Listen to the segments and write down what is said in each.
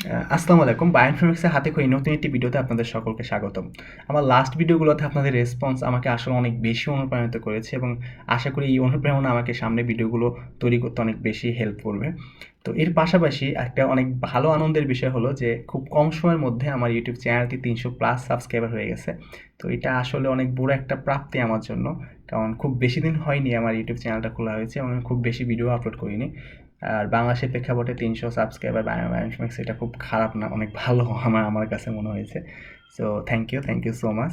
আসসালামু আলাইকুম। বায়োইনফরমেটিক্সের হাতে খড়ি নতুন একটি ভিডিওতে আপনাদের সকলকে স্বাগতম। আমার লাস্ট ভিডিওগুলোতে আপনাদের রেসপন্স আমাকে আসলে অনেক বেশি অনুপ্রাণিত করেছে এবং আশা করি এই অনুপ্রেরণা আমাকে সামনে ভিডিওগুলো তৈরি করতে অনেক বেশি হেল্প করবে। তো এর পাশাপাশি একটা অনেক ভালো আনন্দের বিষয় হলো যে খুব কম সময়ের মধ্যে আমার ইউটিউব চ্যানেলটি 300+ সাবস্ক্রাইবার হয়ে গেছে। তো এটা আসলে অনেক বড় একটা প্রাপ্তি আমার জন্য। কারণ খুব বেশি দিন হয়নি আমার ইউটিউব চ্যানেলটা খোলা হয়েছে এবং আমি খুব বেশি ভিডিও আপলোড করিনি। আর বাংলাদেশের প্রেক্ষাপটে 300 সাবস্ক্রাইবার বায়োমেট্রিক্স এটা খুব খারাপ না, অনেক ভালো আমার কাছে মনে হয়েছে। So thank you so much.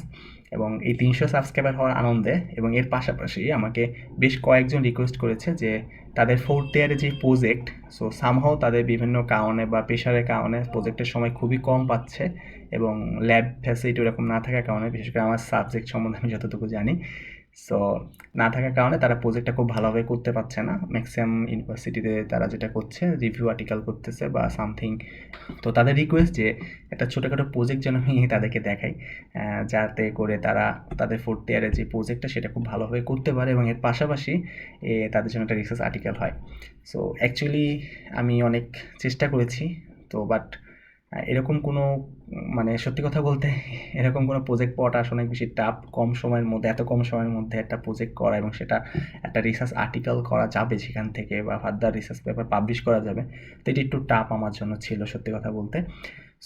এবং এই 300 সাবস্ক্রাইবার হওয়ার আনন্দে এবং এর পাশাপাশি আমাকে বেশ কয়েকজন রিকোয়েস্ট করেছে যে তাদের ফোর্থ ইয়ারে যে প্রজেক্ট, সো সামহাও তাদের বিভিন্ন কারণে বা প্রেশারের কারণে প্রজেক্টের সময় খুবই কম পাচ্ছে এবং ল্যাব ফ্যাসিলিটি ওরকম না থাকার কারণে, বিশেষ করে আমার সাবজেক্ট সম্বন্ধে আমি যতটুকু জানি, সো না থাকার কারণে তারা প্রজেক্টটা খুব ভালোভাবে করতে পারছে না। ম্যাক্সিমাম ইউনিভার্সিটিতে তারা যেটা করছে রিভিউ আর্টিকেল করতেছে বা সামথিং। তো তাদের রিকোয়েস্ট যে একটা ছোটোখাটো প্রজেক্ট যেন আমি তাদেরকে দেখাই, যাতে করে তারা তাদের ফোর্থ ইয়ারের যে প্রজেক্টটা সেটা খুব ভালোভাবে করতে পারে এবং এর পাশাপাশি তাদের জন্য একটা রিসার্চ আর্টিকেল হয়। সো অ্যাকচুয়ালি আমি অনেক চেষ্টা করেছি, তো বাট এরকম কোনো মানে সত্যি কথা বলতে এরকম কোনো প্রজেক্ট পাওয়াটা আসলে অনেক বেশি টাফ। কম সময়ের মধ্যে, এত কম সময়ের মধ্যে একটা প্রজেক্ট করা এবং সেটা একটা রিসার্চ আর্টিকেল করা যাবে সেখান থেকে বা ফার্দার রিসার্চ পেপার পাবলিশ করা যাবে, তো এটি একটু টাফ আমার জন্য ছিল সত্যি কথা বলতে।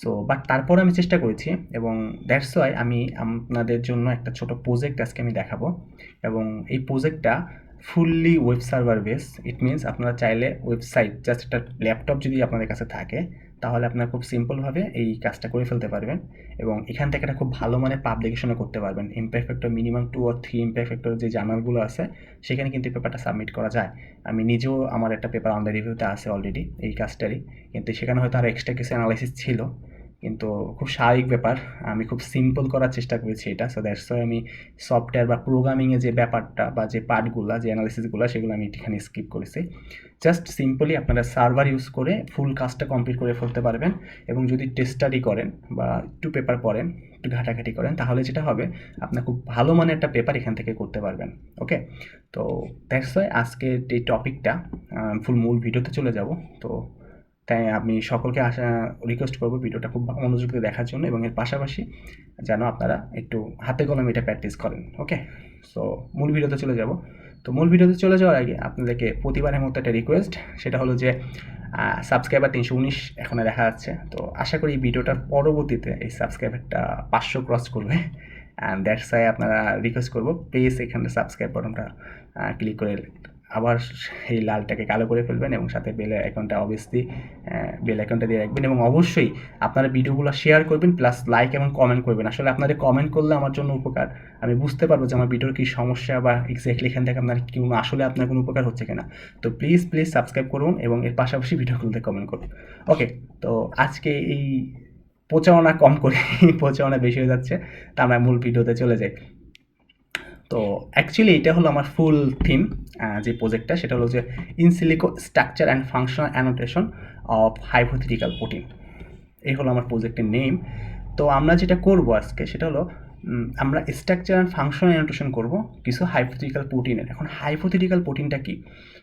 সো বাট তারপর আমি চেষ্টা করেছি এবং দ্যাটস ওয়াই আমি আপনাদের জন্য একটা ছোট প্রজেক্ট আজকে আমি দেখাবো। এবং এই প্রজেক্টটা fully web server base. It means আপনারা চাইলে ওয়েবসাইট, জাস্ট একটা ল্যাপটপ যদি আপনাদের কাছে থাকে তাহলে আপনারা খুব সিম্পলভাবে এই কাজটা করে ফেলতে পারবেন এবং এখান থেকে একটা খুব ভালো মানের পাবলিকেশনও করতে পারবেন। Impact factor minimum 2 or 3 impact factor যে জার্নালগুলো আছে সেখানে কিন্তু পেপারটা সাবমিট করা যায়। আমি নিজেও, আমার একটা পেপার অন দ্য রিভিউতে আছে অলরেডি এই কাজটারই, কিন্তু সেখানে হয়তো আরও এক্সট্রা কিছু অ্যানালাইসিস ছিল, কিন্তু খুব স্বাভাবিক ব্যাপার। আমি খুব সিম্পল করার চেষ্টা করেছি এটা। সো দ্যাটস ওয়াই আমি সফটওয়্যার বা প্রোগ্রামিংয়ে যে ব্যাপারটা বা যে পার্টগুলো, যে অ্যানালিসিসগুলো, সেগুলো আমি এখানে স্কিপ করেছি। জাস্ট সিম্পলি আপনারা সার্ভার ইউজ করে ফুল কাজটা কমপ্লিট করে ফেলতে পারবেন এবং যদি টেস্ট স্টাডি করেন বা একটু পেপার পড়েন, একটু ঘাটাঘাটি করেন, তাহলে যেটা হবে আপনার খুব ভালো মানের একটা পেপার এখান থেকে করতে পারবেন। ওকে, তো দ্যাটস ওয়াই আজকের এই টপিকটা ফুল মূল ভিডিওতে চলে যাব। তো তাই আমি সকলকে রিকোয়েস্ট করবো ভিডিওটা খুব মনোযোগ দিয়ে দেখার জন্য এবং এর পাশাপাশি যেন আপনারা একটু হাতে কলমে এটা প্র্যাকটিস করেন। ওকে, সো মূল ভিডিওতে চলে যাব। তো মূল ভিডিওতে চলে যাওয়ার আগে আপনাদেরকে প্রতিবারের মতো একটা রিকোয়েস্ট, সেটা হলো যে সাবস্ক্রাইবার 319 এখানে দেখা যাচ্ছে। তো আশা করি এই ভিডিওটার পরবর্তীতে এই সাবস্ক্রাইবারটা 500 ক্রস করবে। অ্যান্ড দ্যাটস ওয়াই আপনারা রিকোয়েস্ট করবো প্লিজ এখানে সাবস্ক্রাইব বাটনটা ক্লিক করে আবার এই লালটাকে কালো করে ফেলবেন এবং সাথে বেল আইকনটা অবভিয়াসলি বেল আইকনটা দিয়ে রাখবেন এবং অবশ্যই আপনারা ভিডিওগুলো শেয়ার করবেন প্লাস লাইক এবং কমেন্ট করবেন। আসলে আপনাদের কমেন্ট করলে আমার জন্য উপকার, আমি বুঝতে পারবো যে আমার ভিডিওর কী সমস্যা বা এক্স্যাক্টলি এখান থেকে আপনার কি আসলে আপনার কোনো উপকার হচ্ছে কিনা। তো প্লিজ সাবস্ক্রাইব করুন এবং এর পাশাপাশি ভিডিওগুলোতে কমেন্ট করুন। ওকে, তো আজকে এই প্রচারণা কম করে প্রচারণা বেশি হয়ে যাচ্ছে, তা আমরা মূল ভিডিওতে চলে যাই। তো অ্যাকচুয়ালি এটা হলো আমার ফুল থিম, যে প্রজেক্টটা সেটা হলো যে in silico structure and functional annotation of hypothetical protein. এই হলো আমার প্রজেক্টের নেম। তো আমরা যেটা করব আজকে সেটা হলো আমরা স্ট্রাকচার অ্যান্ড ফাংশনাল অ্যানোটেশন করব কিছু হাইপোথেটিক্যাল প্রোটিনের। এখন হাইপোথেটিক্যাল প্রোটিনটা কি?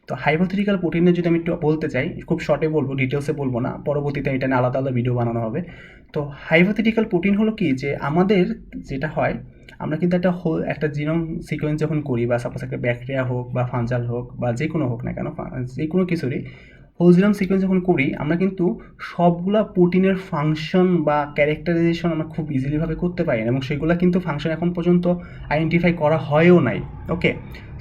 তো হাইপোথেটিক্যাল প্রোটিনের যদি আমি একটু বলতে চাই, খুব শর্টে বলবো, ডিটেলসে বলবো না, পরবর্তীতে এটা নিয়ে আলাদা আলাদা ভিডিও বানানো হবে। তো হাইপোথেটিক্যাল প্রোটিন হলো কি, যে আমাদের যেটা হয়, আমরা কিন্তু একটা জিনোম সিকোয়েন্স যখন করি, বা সাপোজ একটা ব্যাকটেরিয়া হোক বা ফাঞ্জাল হোক বা যে কোনো হোক না কেন, যে কোনো কিছুরই হোল জিনোম সিকোয়েন্স যখন করি, আমরা কিন্তু সবগুলা প্রোটিনের ফাংশন বা ক্যারেক্টারাইজেশন আমরা খুব ইজিলিভাবে করতে পারি না এবং সেগুলো কিন্তু ফাংশন এখন পর্যন্ত আইডেন্টিফাই করা হয়ও নাই। ওকে,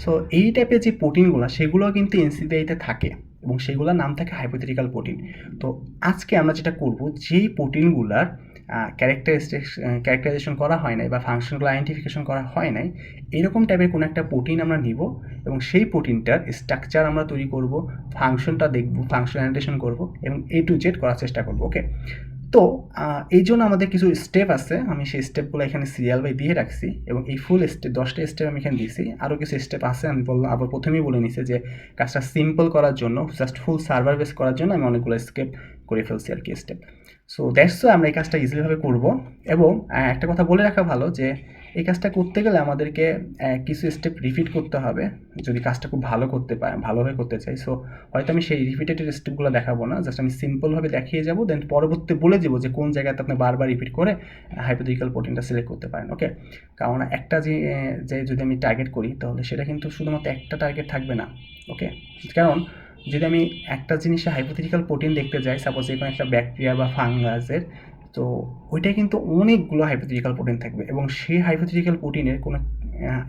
সো এই টাইপের যে প্রোটিনগুলো সেগুলো কিন্তু এনসিপিআইতে থাকে এবং সেগুলোর নাম থাকে হাইপোথেটিক্যাল প্রোটিন। তো আজকে আমরা যেটা করব, যেই প্রোটিনগুলার ক্যারেক্টারাইজেশন করা হয় নাই বা ফাংশনগুলো আইডেন্টিফিকেশন করা হয় নাই, এরকম টাইপের কোনো একটা প্রোটিন আমরা নিব এবং সেই প্রোটিনটার স্ট্রাকচার আমরা তৈরি করব, ফাংশনটা দেখব, ফাংশন অ্যানোটেশন করব এবং A to Z করার চেষ্টা করব। ওকে, তো এই জন্য আমাদের কিছু স্টেপ আছে, আমি সেই স্টেপগুলো এখানে সিরিয়াল বাই দিয়ে রাখছি এবং এই ফুল স্টেপ 10টা স্টেপ আমি এখানে দিয়েছি। আরও কিছু স্টেপ আছে, আমি বললাম আবার প্রথমেই বলে নিছি যে কাজটা সিম্পল করার জন্য, জাস্ট ফুল সার্ভার বেস করার জন্য আমি অনেকগুলো স্টেপ করে ফেলছি আর কি, স্টেপ। সো দ্যাটস ওয়াই আমরা এই কাজটা ইজিলিভাবে করব। এবং একটা কথা বলে রাখা ভালো যে এই কাজটা করতে গেলে আমাদেরকে কিছু স্টেপ রিপিট করতে হবে যদি কাজটা খুব ভালোভাবে করতে চাই। সো হয়তো আমি সেই রিপিটেড স্টেপগুলো দেখাবো না, জাস্ট আমি সিম্পলভাবে দেখিয়ে যাবো, দেন পরবর্তীতে বলে দেবো যে কোন জায়গাতে আপনি বারবার রিপিট করে হাইপোথেটিক্যাল প্রোটিনটা সিলেক্ট করতে পারেন। ওকে, কারণ একটা যে যদি আমি টার্গেট করি তাহলে সেটা কিন্তু শুধুমাত্র একটা টার্গেট থাকবে না। ওকে, কারণ যদি আমি একটা জিনিসে হাইপোথেটিক্যাল প্রোটিন দেখতে যাই, সাপোজ যে কোনো একটা ব্যাকটেরিয়া বা ফাঙ্গাসের, তো ওইটা কিন্তু অনেকগুলো হাইপোথেটিক্যাল প্রোটিন থাকবে এবং সেই হাইপোথেটিক্যাল প্রোটিনের কোনো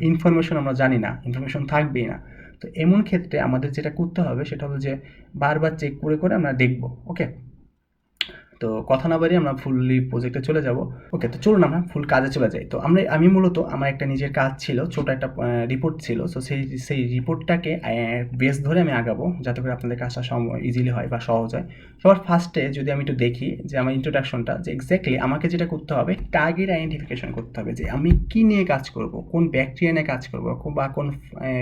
ইনফরমেশন আমরা জানি না, ইনফরমেশন থাকবেই না। তো এমন ক্ষেত্রে আমাদের যেটা করতে হবে সেটা হলো যে বারবার চেক করে করে আমরা দেখব। ওকে, তো কথা না বাড়িয়ে আমরা ফুললি প্রজেক্টে চলে যাব। ওকে, তো চলুন আমরা ফুল কাজে চলে যাই। তো আমি মূলত আমার একটা নিজের কাজ ছিল, ছোট একটা রিপোর্ট ছিল। সো সেই রিপোর্টটাকে বেস ধরে আমি আগাবো যাতে করে আপনাদের কাজটা ইজিলি হয় বা সহজ হয়। সবার ফার্স্টে যদি আমি একটু দেখি যে আমার ইন্ট্রোডাকশনটা, যে এক্স্যাক্টলি আমাকে যেটা করতে হবে টার্গেট আইডেন্টিফিকেশন করতে হবে, যে আমি কি নিয়ে কাজ করব, কোন ব্যাকটেরিয়া নিয়ে কাজ করব, বা কোন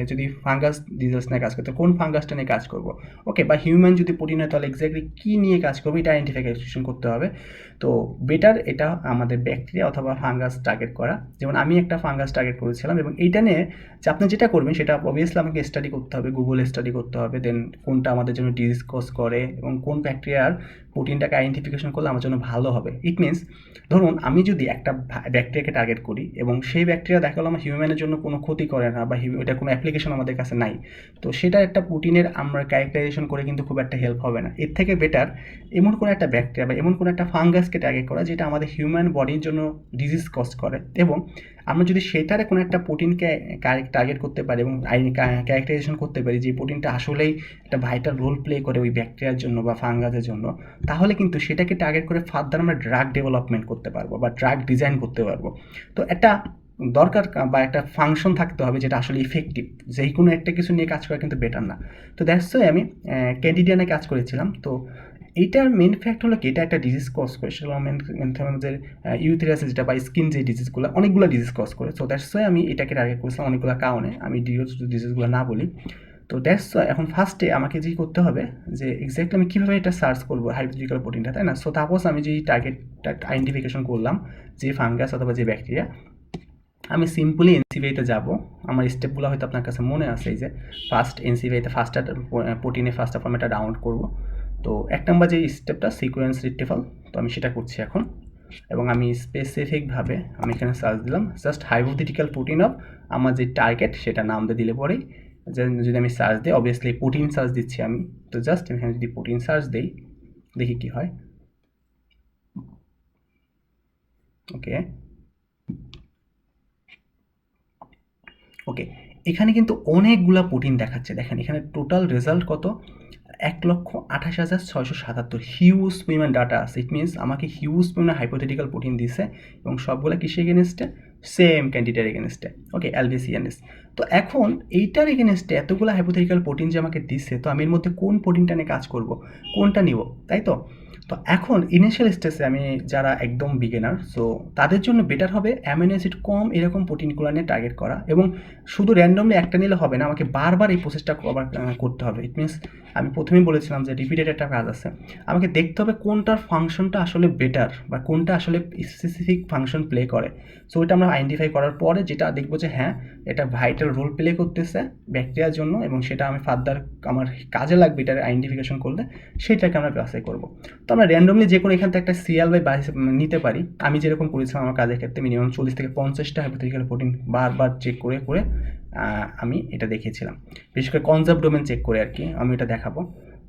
যদি ফাঙ্গাস ডিজিজ নিয়ে কাজ করতে কোন ফাঙ্গাসটা নিয়ে কাজ করব। ওকে, বা হিউম্যান যদি প্রোটিন হয় তাহলে এক্স্যাক্টলি কী নিয়ে কাজ করবো এটা আইডেন্টিফিকেশন করতে হবে। তো বেটার এটা আমাদের ব্যাকটেরিয়া অথবা ফাঙ্গাস টার্গেট করা। যেমন আমি একটা ফাঙ্গাস টার্গেট করেছিলাম এবং এইটা নিয়ে যে আপনি যেটা করবেন সেটা অবভিয়াসলি আমাকে স্টাডি করতে হবে, গুগলে স্টাডি করতে হবে, দেন কোনটা আমাদের জন্য ডিজিজ কজ করে এবং কোন ব্যাকটেরিয়ার প্রোটিনটাকে আইডেন্টিফিকেশন করলে আমার জন্য ভালো হবে। ইট মিনস ধরুন আমি যদি একটা ব্যাকটেরিয়াকে টার্গেট করি এবং সেই ব্যাকটেরিয়া দেখা গেলো আমার হিউম্যানের জন্য কোনো ক্ষতি করে না বা এটা কোনো অ্যাপ্লিকেশন আমাদের কাছে নাই, তো সেটা একটা প্রোটিনের আমরা ক্যারেক্টারাইজেশন করে কিন্তু খুব একটা হেল্প হবে না। এর থেকে বেটার এমন কোনো একটা ব্যাকটেরিয়া বা এমন কোনো একটা ফাঙ্গাসকে টার্গেট করা যেটা আমাদের হিউম্যান বডির জন্য ডিজিজ কজ করে, এবং আমরা যদি সেটারে কোনো একটা প্রোটিনকে টার্গেট করতে পারি এবং ক্যারেক্টারাইজেশন করতে পারি যে প্রোটিনটা আসলেই একটা ভাইটাল রোল প্লে করে ওই ব্যাকটেরিয়ার জন্য বা ফাঙ্গাসের জন্য, তাহলে কিন্তু সেটাকে টার্গেট করে ফার্দার আমরা ড্রাগ ডেভেলপমেন্ট করতে পারবো বা ড্রাগ ডিজাইন করতে পারবো। তো একটা দরকার বা একটা ফাংশন থাকতে হবে যেটা আসলে ইফেক্টিভ, যেই কোনো একটা কিছু নিয়ে কাজ করা কিন্তু বেটার না। তো দ্যাটস ওয়াই আমি ক্যান্ডিডিয়া নিয়ে কাজ করেছিলাম। তো এইটার মেন ফ্যাক্ট হলো কি এটা একটা ডিজিজ কজ করে, সেটা আমাদের ইউথেরাসিস যেটা বা স্কিন যে ডিজিজগুলো অনেকগুলো ডিজিজ কজ করে। সো দ্যাটস ওয়াই আমি এটাকে টার্গেট করেছিলাম অনেকগুলো কারণে, আমি ডিজিজগুলো না বলি। তো দ্যাটস ওয়াই এখন ফার্স্টে আমাকে যেই করতে হবে যে এক্স্যাক্টলি আমি কীভাবে এটা সার্চ করবো হাইপোথেটিক্যাল প্রোটিনটা, তাই না? সো তাপোজ আমি যেই টার্গেটটা আইডেন্টিফিকেশন করলাম যে ফাঙ্গাস অথবা যে ব্যাকটেরিয়া, আমি সিম্পলি এনসিভিতে যাব। আমার স্টেপগুলো হয়তো আপনার কাছে মনে আছে, এই যে ফার্স্ট এনসিভিতে ফার্স্ট প্রোটিনে ফার্স্ট ফর্মেটটা ডাউনলোড করব। তো এক নম্বর যে স্টেপটা সিকোয়েন্স রিট্রিভাল, তো আমি সেটা করছি এখন, এবং আমি স্পেসিফিকভাবে আমি এখানে সার্চ দিলাম জাস্ট হাইপোথেটিক্যাল প্রোটিন অফ আমার যে টার্গেট সেটা নাম দিয়ে দিলে পরেই যদি আমি সার্চ দিই, অবভিয়াসলি প্রোটিন সার্চ দিচ্ছি আমি। তো জাস্ট এখানে যদি প্রোটিন সার্চ দিই দেখি কি হয়। ওকে ওকে, এখানে কিন্তু অনেকগুলা প্রোটিন দেখাচ্ছে। দেখেন এখানে টোটাল রেজাল্ট কত, 1,28,677 হিউজ পরিমাণ ডাটা আছে। ইট মিনস আমাকে হিউজ পরিমাণ হাইপোথেটিক্যাল প্রোটিন দিছে এবং সবগুলো কিসে এগেনস্টে, সেম ক্যান্ডিডেট এগেনস্টে। ওকে, এলবিসিএনএস। তো এখন এইটার এগেনস্টে এতগুলো হাইপোথেটিক্যাল প্রোটিন যে আমাকে দিচ্ছে, তো আমি এর মধ্যে কোন প্রোটিনটা নিয়ে কাজ করব, কোনটা নিব, তাই তো? তো এখন ইনিশিয়াল স্টেজে আমি যারা একদম বিগিনার, সো তাদের জন্য বেটার হবে অ্যামিনো অ্যাসিড কম এরকম প্রোটিনগুলো নিয়ে টার্গেট করা, এবং শুধু র্যান্ডমলি একটা নিলে হবে না, আমাকে বারবার এই প্রসেসটা করতে হবে। ইট মিনস আমি প্রথমেই বলেছিলাম যে রিপিটেড একটা কাজ আছে, আমাকে দেখতে হবে কোনটার ফাংশনটা আসলে বেটার বা কোনটা আসলে স্পেসিফিক ফাংশন প্লে করে। সো এটা আমরা আইডেন্টিফাই করার পরে যেটা দেখবো যে হ্যাঁ এটা ভাইটাল রোল প্লে করতেছে ব্যাকটেরিয়ার জন্য এবং সেটা আমি ফার্দার আমার কাজে লাগবে এটার আইডেন্টিফিকেশন করলে, সেটাকে আমরা বাছাই করবো। তো আমরা র্যান্ডমলি যে কোনো এখান থেকে একটা সিএল বাই নিতে পারি। আমি যেরকম করেছিলাম আমার কাজের ক্ষেত্রে মিনিমাম 40 থেকে 50টা হাইপোথেটিক্যাল প্রোটিন বারবার চেক করে করে আমি এটা দেখিয়েছিলাম, বিশেষ করে কনজার্ভ ডোমেন চেক করে আর কি আমি এটা দেখাবো।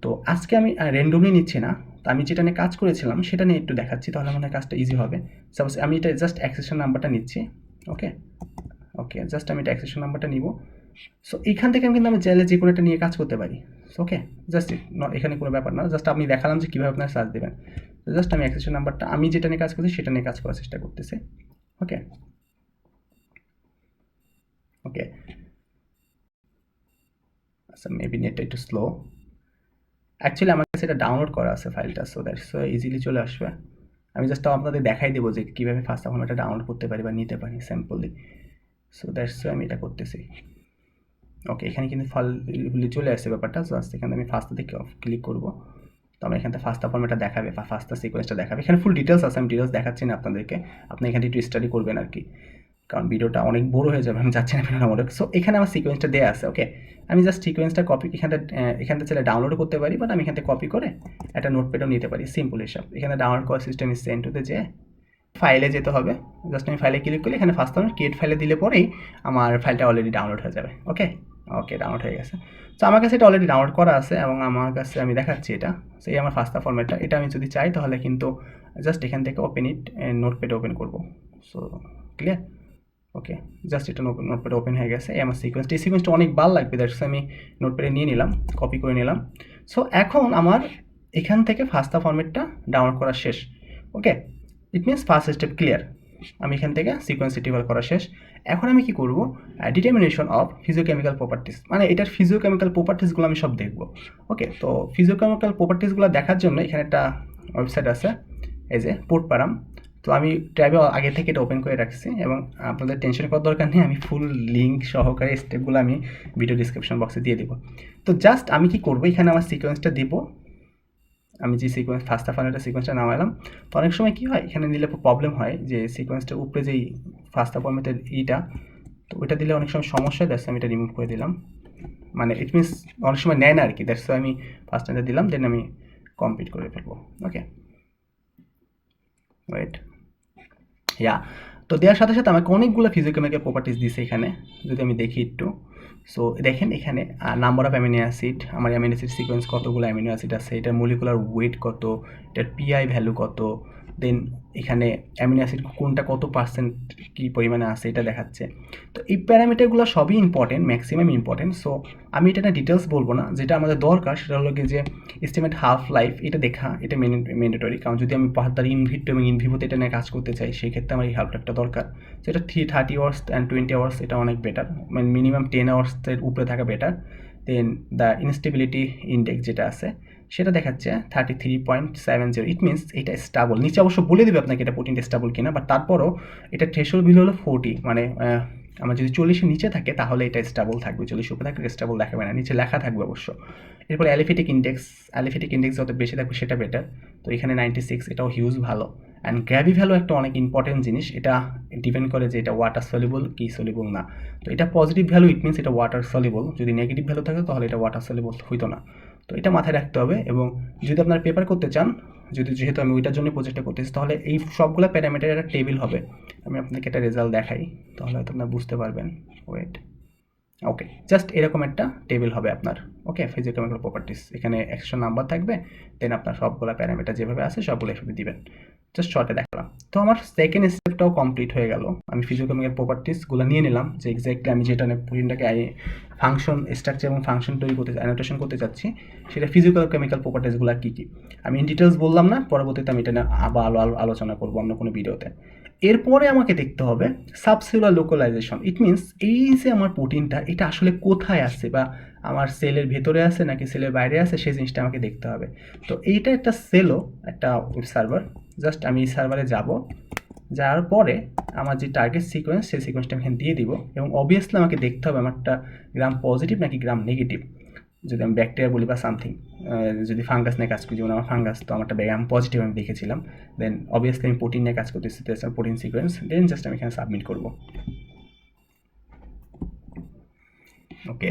তো আজকে আমি র্যান্ডমলি নিচ্ছি না, তো আমি যেটা নিয়ে কাজ করেছিলাম সেটা নিয়ে একটু দেখাচ্ছি, তাহলে মনে হয় কাজটা ইজি হবে। সাপোজ আমি এটা জাস্ট অ্যাক্সেশন নাম্বারটা নিচ্ছি। ওকে ওকে, জাস্ট আমি এটা অ্যাক্সেশন নাম্বারটা নিব। সো এইখান থেকে কিন্তু আমি চাইলে যে কোনো একটা নিয়ে কাজ করতে পারি। ওকে, জাস্ট এখানে কোনো ব্যাপার না, জাস্ট আমি দেখালাম যে কীভাবে আপনারা সার্চ দেবেন। জাস্ট আমি অ্যাক্সেশন নাম্বারটা আমি যেটা নিয়ে কাজ করছি সেটা নিয়ে কাজ করার চেষ্টা করতেছি। ওকে ওকে, আচ্ছা মেবি নেটটা একটু স্লো। অ্যাকচুয়ালি আমার কাছে এটা ডাউনলোড করা আছে ফাইলটা, সো দ্যাটস ইজিলি চলে আসবে। আমি জাস্ট আপনাদের দেখাই দেবো যে কীভাবে ফার্স্ট অফ এটা ডাউনলোড করতে পারি বা নিতে পারি স্যাম্পলি। সো দ্যাটস আমি এটা করতেছি। ওকে, এখানে কিন্তু ফাইলগুলি চলে আসছে ব্যাপারটা, জাস্ট এখানে আমি ফার্স্ট থেকে ক্লিক করবো। তো আমরা এখানে ফার্স্ট ফর্মেটটা দেখাবে বা ফার্স্ট সিকোয়েন্সটা দেখাবে, এখানে ফুল ডিটেলস আছে, আমি ডিটেলস দেখাচ্ছি না আপনাদেরকে, আপনি এখানে একটু স্টাডি করবেন আর কি। কারণ ভিডিওটা অনেক বড় হয়ে যাবে, আমি যাচ্ছি না ভিডিওটা অনেক। সো এখানে আমার সিকোয়েন্সটা দেওয়া আছে, ওকে। আমি জাস্ট সিকোয়েন্সটা কপি এখান থেকে চাইলে ডাউনলোড করতে পারি, বাট আমি এখান থেকে কপি করে একটা নোটপ্যাডও নিতে পারি, সিম্পল হিসাব। এখানে ডাউনলোড করার সিস্টেম ইজ সেন্ড টুতে যে ফাইলে যেতে হবে, জাস্ট আমি ফাইলে ক্লিক করলে এখানে ফার্স্ট টাইম ক্রিয়েট ফাইলে দিলে পরেই আমার ফাইলটা অলরেডি ডাউনলোড হয়ে যাবে, ওকে। ওকে, ডাউনলোড হয়ে গেছে। তো আমার কাছে এটা অলরেডি ডাউনলোড করা আছে এবং আমার কাছে আমি দেখাচ্ছি এটা। সো এই আমার ফার্স্ট ফরম্যাটটা, এটা আমি যদি চাই তাহলে কিন্তু জাস্ট এখান থেকে ওপেন ইট, নোটপ্যাড ওপেন করবো। সো ক্লিয়ার, ওকে। জাস্ট এটা নোটপ্যাড ওপেন হয়ে গেছে। এই আমার সিকোয়েন্সটা, এই সিকোয়েন্সটা অনেক ভালো লাগবে, দ্যাটস আমি নোটপ্যাডে নিয়ে নিলাম, কপি করে নিলাম। সো এখন আমার এখান থেকে ফার্স্ট ফরম্যাটটা ডাউনলোড করা শেষ, okay. It means first step clear. আমি এখান থেকে সিকোয়েন্স রিট্রিভাল করা শেষ। এখন আমি কি করব, ডিটারমিনেশন অফ ফিজিওকেমিক্যাল প্রপার্টিস, মানে এটার ফিজিওকেমিক্যাল প্রপার্টিসগুলো আমি সব দেখব, ওকে। তো ফিজিওকেমিক্যাল প্রপার্টিসগুলো দেখার জন্য এখানে একটা ওয়েবসাইট আছে, এই যে পোর্টপারাম। তো আমি ট্যাবে আগে থেকে এটা ওপেন করে রাখছি এবং আপনাদের টেনশন করার দরকার নেই, আমি ফুল লিঙ্ক সহকারে স্টেপগুলো আমি ভিডিও ডিসক্রিপশন বক্সে দিয়ে দেবো। তো জাস্ট আমি কি করব, এখানে আমার সিকোয়েন্সটা দিব। আমি যে সিকোয়েন্স ফার্স্ট ফরম্যাটের সিকোয়েন্সটা নামালাম। তো অনেক সময় কী হয়, এখানে নিলে প্রবলেম হয় যে সিকোয়েন্সটার উপরে যেই ফার্স্ট ফরম্যাটের ইটা, তো ওইটা দিলে অনেক সময় সমস্যা হয়, দ্যাটস আমি এটা রিমুভ করে দিলাম। মানে ইট মিনস অনেক সময় নেয় না আর কি, দ্যাটস আমি ফার্স্ট টাইমটা দিলাম, দেন আমি কমপ্লিট করে ফেলবো, ওকে। ওয়েট, ইয়া। তো দেওয়ার সাথে সাথে আমাকে অনেকগুলো ফিজিওকেমিক্যাল প্রপার্টিস দিছে এখানে, যদি আমি দেখি একটু। সো দেখেন এখানে নাম্বার অফ অ্যামিনো অ্যাসিড, আমার অ্যামিনো অ্যাসিড সিকোয়েন্স কতগুলো অ্যামিনো অ্যাসিড আছে, এটার মলিকুলার ওয়েট কত, এটার পিআই ভ্যালু কত, দেন এখানে অ্যামিনো অ্যাসিড কোনটা কত পার্সেন্ট কী পরিমাণে আছে এটা দেখাচ্ছে। তো এই প্যারামিটারগুলো সবই ইম্পর্টেন্ট, ম্যাক্সিমাম ইম্পর্টেন্ট। সো আমি এটা না ডিটেলস বলবো না, যেটা আমাদের দরকার সেটা হলো কি যে এস্টিমেট হাফ লাইফ, এটা দেখা, এটা ম্যান্ডেটরি। কারণ যদি আমি তার ইনভিট্রো এবং ইনভিভোতে এটা নিয়ে কাজ করতে চাই, সেই ক্ষেত্রে আমার এই হাফ লাইফটা দরকার। সো এটা 30 আওয়ার্স অ্যান্ড 20 আওয়ার্স, এটা অনেক বেটার, মানে মিনিমাম 10 আওয়ার্সের উপরে থাকা better. Then the instability index যেটা আছে সেটা দেখাচ্ছে 33.70। ইট মিনস এটা স্টাবল, নিচে অবশ্য বলে দেবে আপনাকে এটা প্রোটিনটা স্টাবল কিনা, বাট তারপরও এটা থ্রেশহোল্ড ভ্যালু হলো 40, মানে আমার যদি 40-এর নিচে থাকে তাহলে এটা স্টাবল থাকবে, 40 উপরে থাকলে স্টাবল দেখাবে না, নিচে লেখা থাকবে অবশ্য। এরপর অ্যালিফেটিক ইন্ডেক্স যত বেশি থাকবে সেটা বেটার। তো এখানে 96, এটাও হিউজ ভালো। অ্যান্ড গ্র্যাভি ভ্যালু একটা অনেক ইম্পর্টেন্ট জিনিস, এটা ডিপেন্ড করে যে এটা ওয়াটার সলিবল কি সলিবল না। তো এটা পজিটিভ ভ্যালু, ইট মিনস এটা ওয়াটার সলিবল, যদি নেগেটিভ ভ্যালু থাকে তাহলে এটা ওয়াটার সলিবল হইতো না। তো এটা মাথায় রাখতে হবে। এবং যদি আপনার পেপার করতে চান, যেহেতু আমি ওইটার জন্য প্রজেক্টটা করতেছি, তাহলে এই সবগুলো প্যারামিটার একটা টেবিল হবে। আমি আপনাকে একটা রেজাল্ট দেখাই, তাহলে হয়তো আপনারা বুঝতে পারবেন। ওয়েট, ওকে, জাস্ট এরকম একটা টেবিল হবে আপনার, ওকে। ফিজিওকেমিক্যাল প্রপার্টিস, এখানে 100 নাম্বার থাকবে, দেন আপনার সবগুলো প্যারামিটার যেভাবে আছে সবগুলো এভাবে দিবেন। জাস্ট শর্টে দেখালাম। তো আমার সেকেন্ড স্টেপটাও কমপ্লিট হয়ে গেল। আমি ফিজিওকেমিক্যাল প্রপার্টিসগুলো নিয়ে নিলাম, যে এক্স্যাক্টলি আমি যেটা প্রোটিনটাকে ফাংশন স্ট্রাকচার এবং ফাংশন তৈরি করতে অ্যানোটেশন করতে চাচ্ছি, সেটা ফিজিওকেমিক্যাল প্রপার্টিসগুলো কী কী আমি ইন ডিটেলস বললাম না, পরবর্তীতে আমি এটা নিয়ে আবার আলোচনা করবো অন্য কোনো ভিডিওতে। এরপরে আমাকে দেখতে হবে সাবসেলুলার লোকালাইজেশন। ইট মিনস এই যে আমার প্রোটিনটা, এটা আসলে কোথায় আছে, বা আমার সেলের ভেতরে আছে নাকি সেলের বাইরে আছে, সেই জিনিসটা আমাকে দেখতে হবে। তো এইটা একটা সেলও, একটা ওয়েব সার্ভার। জাস্ট আমি এই সার্ভারে যাব, যাওয়ার পরে আমার যে টার্গেট সিকোয়েন্স, সেই সিকোয়েন্সটা আমি এখানে দিয়ে দিব। এবং অবভিয়াসলি আমাকে দেখতে হবে আমারটা গ্রাম পজিটিভ নাকি গ্রাম নেগেটিভ। যদি আমি ব্যাকটেরিয়া বলি বা সামথিং, যদি ফাঙ্গাস নিয়ে কাজ করি, যেমন আমার ফাঙ্গাস, তো আমারটা গ্রাম পজিটিভ আমি দেখেছিলাম। দেন অবভিয়াসলি আমি প্রোটিন নিয়ে কাজ করতেছি, প্রোটিন সিকোয়েন্স, দেন জাস্ট আমি এখানে সাবমিট করব, ওকে।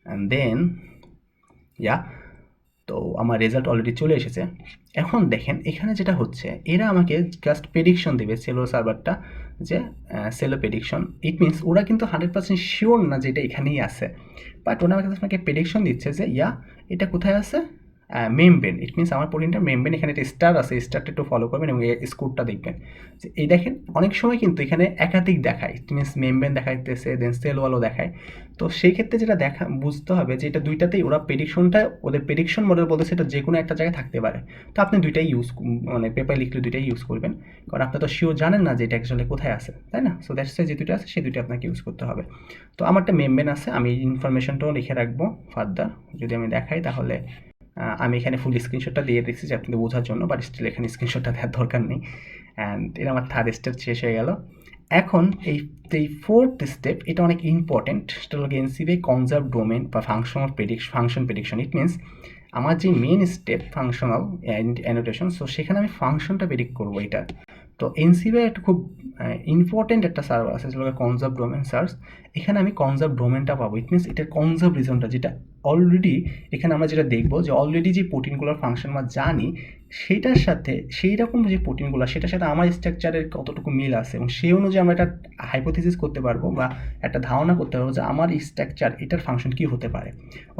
অ্যান্ড দেন ইয়া, তো আমার রেজাল্ট অলরেডি চলে এসেছে। এখন দেখেন এখানে যেটা হচ্ছে, এরা আমাকে জাস্ট প্রেডিকশন দেবে সেলো সার্ভারটা, যে সেলো প্রেডিকশন। ইট মিনস ওরা কিন্তু 100% শিওর না যে এটা এখানেই আছে, বাট ওরা আমাকে প্রেডিকশন দিচ্ছে যে ইয়া এটা কোথায় আছে, মেমব্রেন। ইট মিনস আমার প্রোটিনটা মেমব্রেন, এখানে একটা স্টার আছে, স্টারটা একটু ফলো করবেন এবং এই স্কোরটা দেখবেন। যে এই দেখেন অনেক সময় কিন্তু এখানে একাধিক দেখায়, ইট মিনস মেমব্রেন দেখাইতেছে, দেন সেল ওয়ালও দেখায়। তো সেই ক্ষেত্রে যেটা বুঝতে হবে যে এটা দুইটাতেই ওরা প্রেডিকশনটা, ওদের প্রেডিকশন মডেল বলতেছে এটা যে কোনো একটা জায়গায় থাকতে পারে। তো আপনি দুইটাই মানে পেপার লিখলে দুইটাই ইউজ করবেন, কারণ আপনি তো শিওর জানেন না যে এটা অ্যাকচুয়ালি কোথায় আছে, তাই না? সো দ্যাটস যে দুটো আছে সেই দুটো আপনাকে ইউজ করতে হবে। তো আমারটা মেমব্রেন আছে, আমি ইনফরমেশনটাও লিখে রাখবো ফার্দার। যদি আমি দেখাই তাহলে আমি এখানে ফুল স্ক্রিনশটটা দিয়ে দিচ্ছি যে আপনাদের বোঝার জন্য, বাট স্টিল এখানে স্ক্রিনশটটা দেওয়ার দরকার নেই। অ্যান্ড এটা আমার থার্ড স্টেপ শেষ হয়ে গেল। এখন এই ফোর্থ স্টেপ, এটা অনেক ইম্পর্টেন্ট, সেটা হলো এনসিভি কনজার্ভ ডোমেন বা ফাংশন প্রেডিকশন। ইট মিনস আমার যে main step functional annotation, so সেখানে আমি ফাংশনটা প্রেডিক্ট করবো এটা। তো এনসিবিআই একটা খুব ইম্পর্টেন্ট একটা সার্ভার আছে যেটা কনজার্ভ ডোমেন সার্চ। এখানে আমি কনজার্ভ ডোমেনটা পাবো, ইট মিনস এটার কনজার্ভ রিজনটা যেটা অলরেডি এখানে আমরা যেটা দেখবো যে অলরেডি যে প্রোটিনগুলোর ফাংশন আমরা জানি সেটার সাথে সেই রকম যে প্রোটিনগুলো সেটার সাথে আমার স্ট্রাকচারের কতটুকু মিল আছে এবং সেই অনুযায়ী আমরা একটা হাইপোথিসিস করতে পারবো বা একটা ধারণা করতে পারবো যে আমার স্ট্রাকচার এটার ফাংশন কী হতে পারে।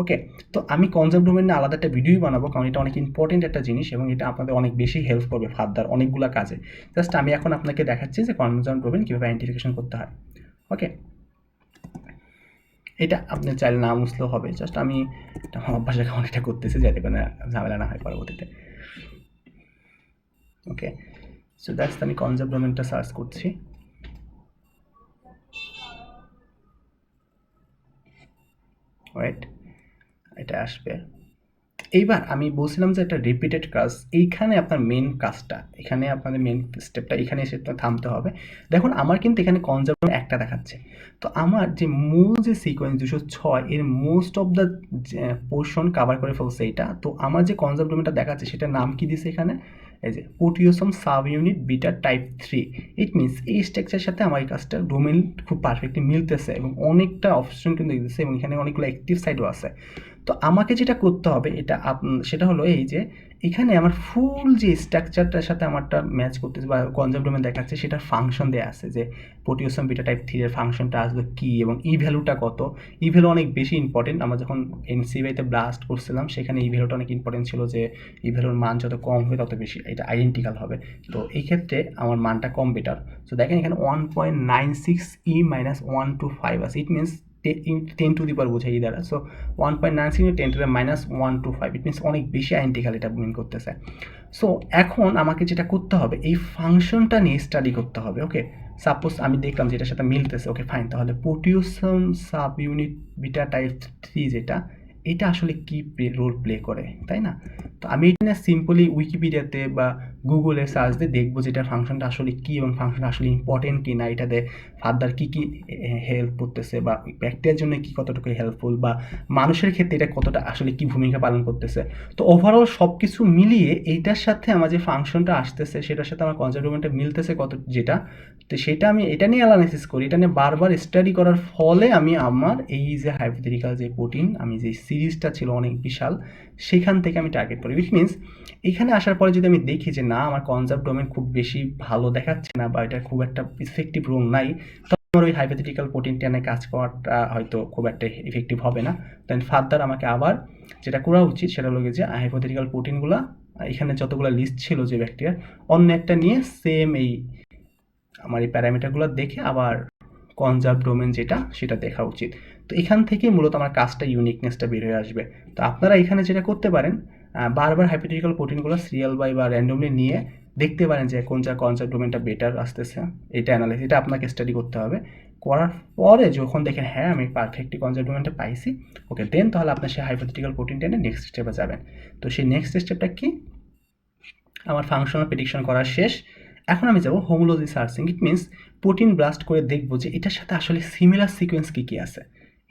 ওকে, তো আমি কনজার্ভ ডোমেন নিয়ে আলাদা একটা ভিডিওই বানাবো, কারণ এটা অনেক ইম্পর্টেন্ট একটা জিনিস এবং এটা আপনাদের অনেক বেশি হেল্প করবে ফার্দার অনেকগুলো কাজে। জাস্ট আমি এখন আপনাকে দেখাচ্ছি যে কনজার্ভ ডোমেন কীভাবে আইডেন্টিফিকেশন করতে হয়। ওকে, এটা আপনি চাইলে না মুছলেও হবে, জাস্ট আমি আমার অভ্যাসের কারণে এটা করতেছি যাতে কোনো ঝামেলা না হয় পরবর্তীতে। ওকে, সো দ্যাটস আমি কনজার্ভ ডোমেনটা সার্চ করছি। ওয়েট, এটা আসবে। এইবার আমি বলছিলাম যে একটা রিপিটেড কাজ, এইখানে আপনার মেন কাজটা, এখানে আপনাদের মেন স্টেপটা এখানে এসে থামতে হবে। দেখুন আমার কিন্তু এখানে কনজার্ভ একটা দেখাচ্ছে, তো আমার যে মূল যে সিকোয়েন্স 206 এর most of the portion cover করে ফেলছে এটা। তো আমার যে কনজার্ভ ডোমেনটা দেখাচ্ছে সেটার নাম কি দিছে এখানে, এই যে proteasome sub unit beta type 3। It means এই স্ট্রাকচারের সাথে আমার এই কাজটা ডোমেন খুব পারফেক্টলি মিলতেছে এবং অনেকটা অপশন কিন্তু দিতেছে এবং এখানে অনেকগুলো অ্যাক্টিভ সাইডও আছে। তো আমাকে যেটা করতে হবে এটা সেটা হলো এই যে এখানে আমার ফুল যে স্ট্রাকচারটার সাথে আমারটা ম্যাচ করতেছে বা কনজার্ভ ডোমেন দেখাচ্ছে সেটার ফাংশন দেওয়া আছে যে প্রোটিওসোম বিটা টাইপ 3 এর ফাংশনটা আসলে কী এবং ই ভ্যালুটা কত। ই ভ্যালু অনেক বেশি ইম্পর্টেন্ট। আমরা যখন এনসিবিআইতে ব্লাস্ট করছিলাম সেখানে ই ভ্যালুটা অনেক ইম্পর্টেন্ট ছিল যে ই ভ্যালুর মান যত কম হবে তত বেশি এটা আইডেন্টিক্যাল হবে। তো এই ক্ষেত্রে আমার মানটা কম বেটার। সো দেখেন এখানে 1.96 ই মাইনাস 125 আছে, ইট মিনস 10 টু দি পাওয়ার বোঝাই দ্বারা। So 1.96 10 to the minus 125, it means অনেক বেশি আইডেন্টিক্যাল এটা মিন করতেছে। সো এখন আমাকে যেটা করতে হবে এই ফাংশনটা নিয়ে স্টাডি করতে হবে। ওকে, সাপোজ আমি দেখলাম যে এটার সাথে মিলতেছে, ওকে ফাইন, তাহলে প্রোটিওসোম সাব ইউনিট বিটা টাইপ 3 যেটা এটা আসলে কি রোল প্লে করে, তাই না? তো আমি এটা সিম্পলি উইকিপিডিয়াতে বা গুগলে সার্চ দিয়ে দেখবো যে এটার ফাংশনটা আসলে কী এবং ফাংশনটা আসলে ইম্পর্টেন্ট কি না, এটাতে ফার্দার কী কী হেল্প করতেছে বা ব্যাকটেরিয়ার জন্য কী কতটুকু হেল্পফুল বা মানুষের ক্ষেত্রে এটা কতটা আসলে কী ভূমিকা পালন করতেছে। তো ওভারঅল সব কিছু মিলিয়ে এইটার সাথে আমার যে ফাংশনটা আসতেছে সেটার সাথে আমার কনজার্ভ ডোমেনটা মিলতেছে কত যেটা, তো সেটা আমি এটা নিয়ে অ্যানালাইসিস করি। এটা নিয়ে বারবার স্টাডি করার ফলে আমি আমার এই যে হাইপোথেটিক্যাল যে প্রোটিন আমি যে সিরিজটা ছিল অনেক বিশাল সেখান থেকে আমি টার্গেট করি। উইচ মিনস এখানে আসার পরে যদি আমি দেখি যে না আমার কনজার্ভ ডোমেন খুব বেশি ভালো দেখাচ্ছে না বা এটা খুব একটা ইফেক্টিভ রোল নাই, তখন আমার ওই হাইপোথেটিক্যাল প্রোটিনটা নিয়ে কাজ করাটা হয়তো খুব একটা ইফেক্টিভ হবে না। দেন ফার্দার আমাকে আবার যেটা করা উচিত সেটা হলো যে হাইপোথেটিক্যাল প্রোটিনগুলো এখানে যতগুলো লিস্ট ছিল যে ব্যাকটেরিয়ার অন্য একটা নিয়ে সেম এই আমার এই প্যারামিটারগুলো দেখে আবার কনজার্ভ ডোমেন যেটা সেটা দেখা উচিত। তো এখান থেকে মূলত আমার কাজটা ইউনিকনেসটা বের হয়ে আসবে। তো আপনারা এখানে যেটা করতে পারেন বারবার হাইপোথেটিক্যাল প্রোটিনগুলো সিরিয়াল বাই বা র্যান্ডমলি নিয়ে দেখতে পারেন যে কোন যা কনজার্ভ ডোমেনটা বেটার আসতেছে, এটা অ্যানালাইসিস এটা আপনাকে স্টাডি করতে হবে। করার পরে যখন দেখেন হ্যাঁ আমি পারফেক্টলি কনজার্ভ ডোমেনটা পাইছি, ওকে দেন তাহলে আপনার সেই হাইপোথেটিক্যাল প্রোটিনটা নিয়ে নেক্সট স্টেপে যাবেন। তো সেই নেক্সট স্টেপটা কি, আমার ফাংশনাল প্রেডিকশন করা শেষ। এখন আমি যাব homology searching. It means protein blast করে দেখবো যে এটার সাথে আসলে সিমিলার সিকোয়েন্স কী কী আছে।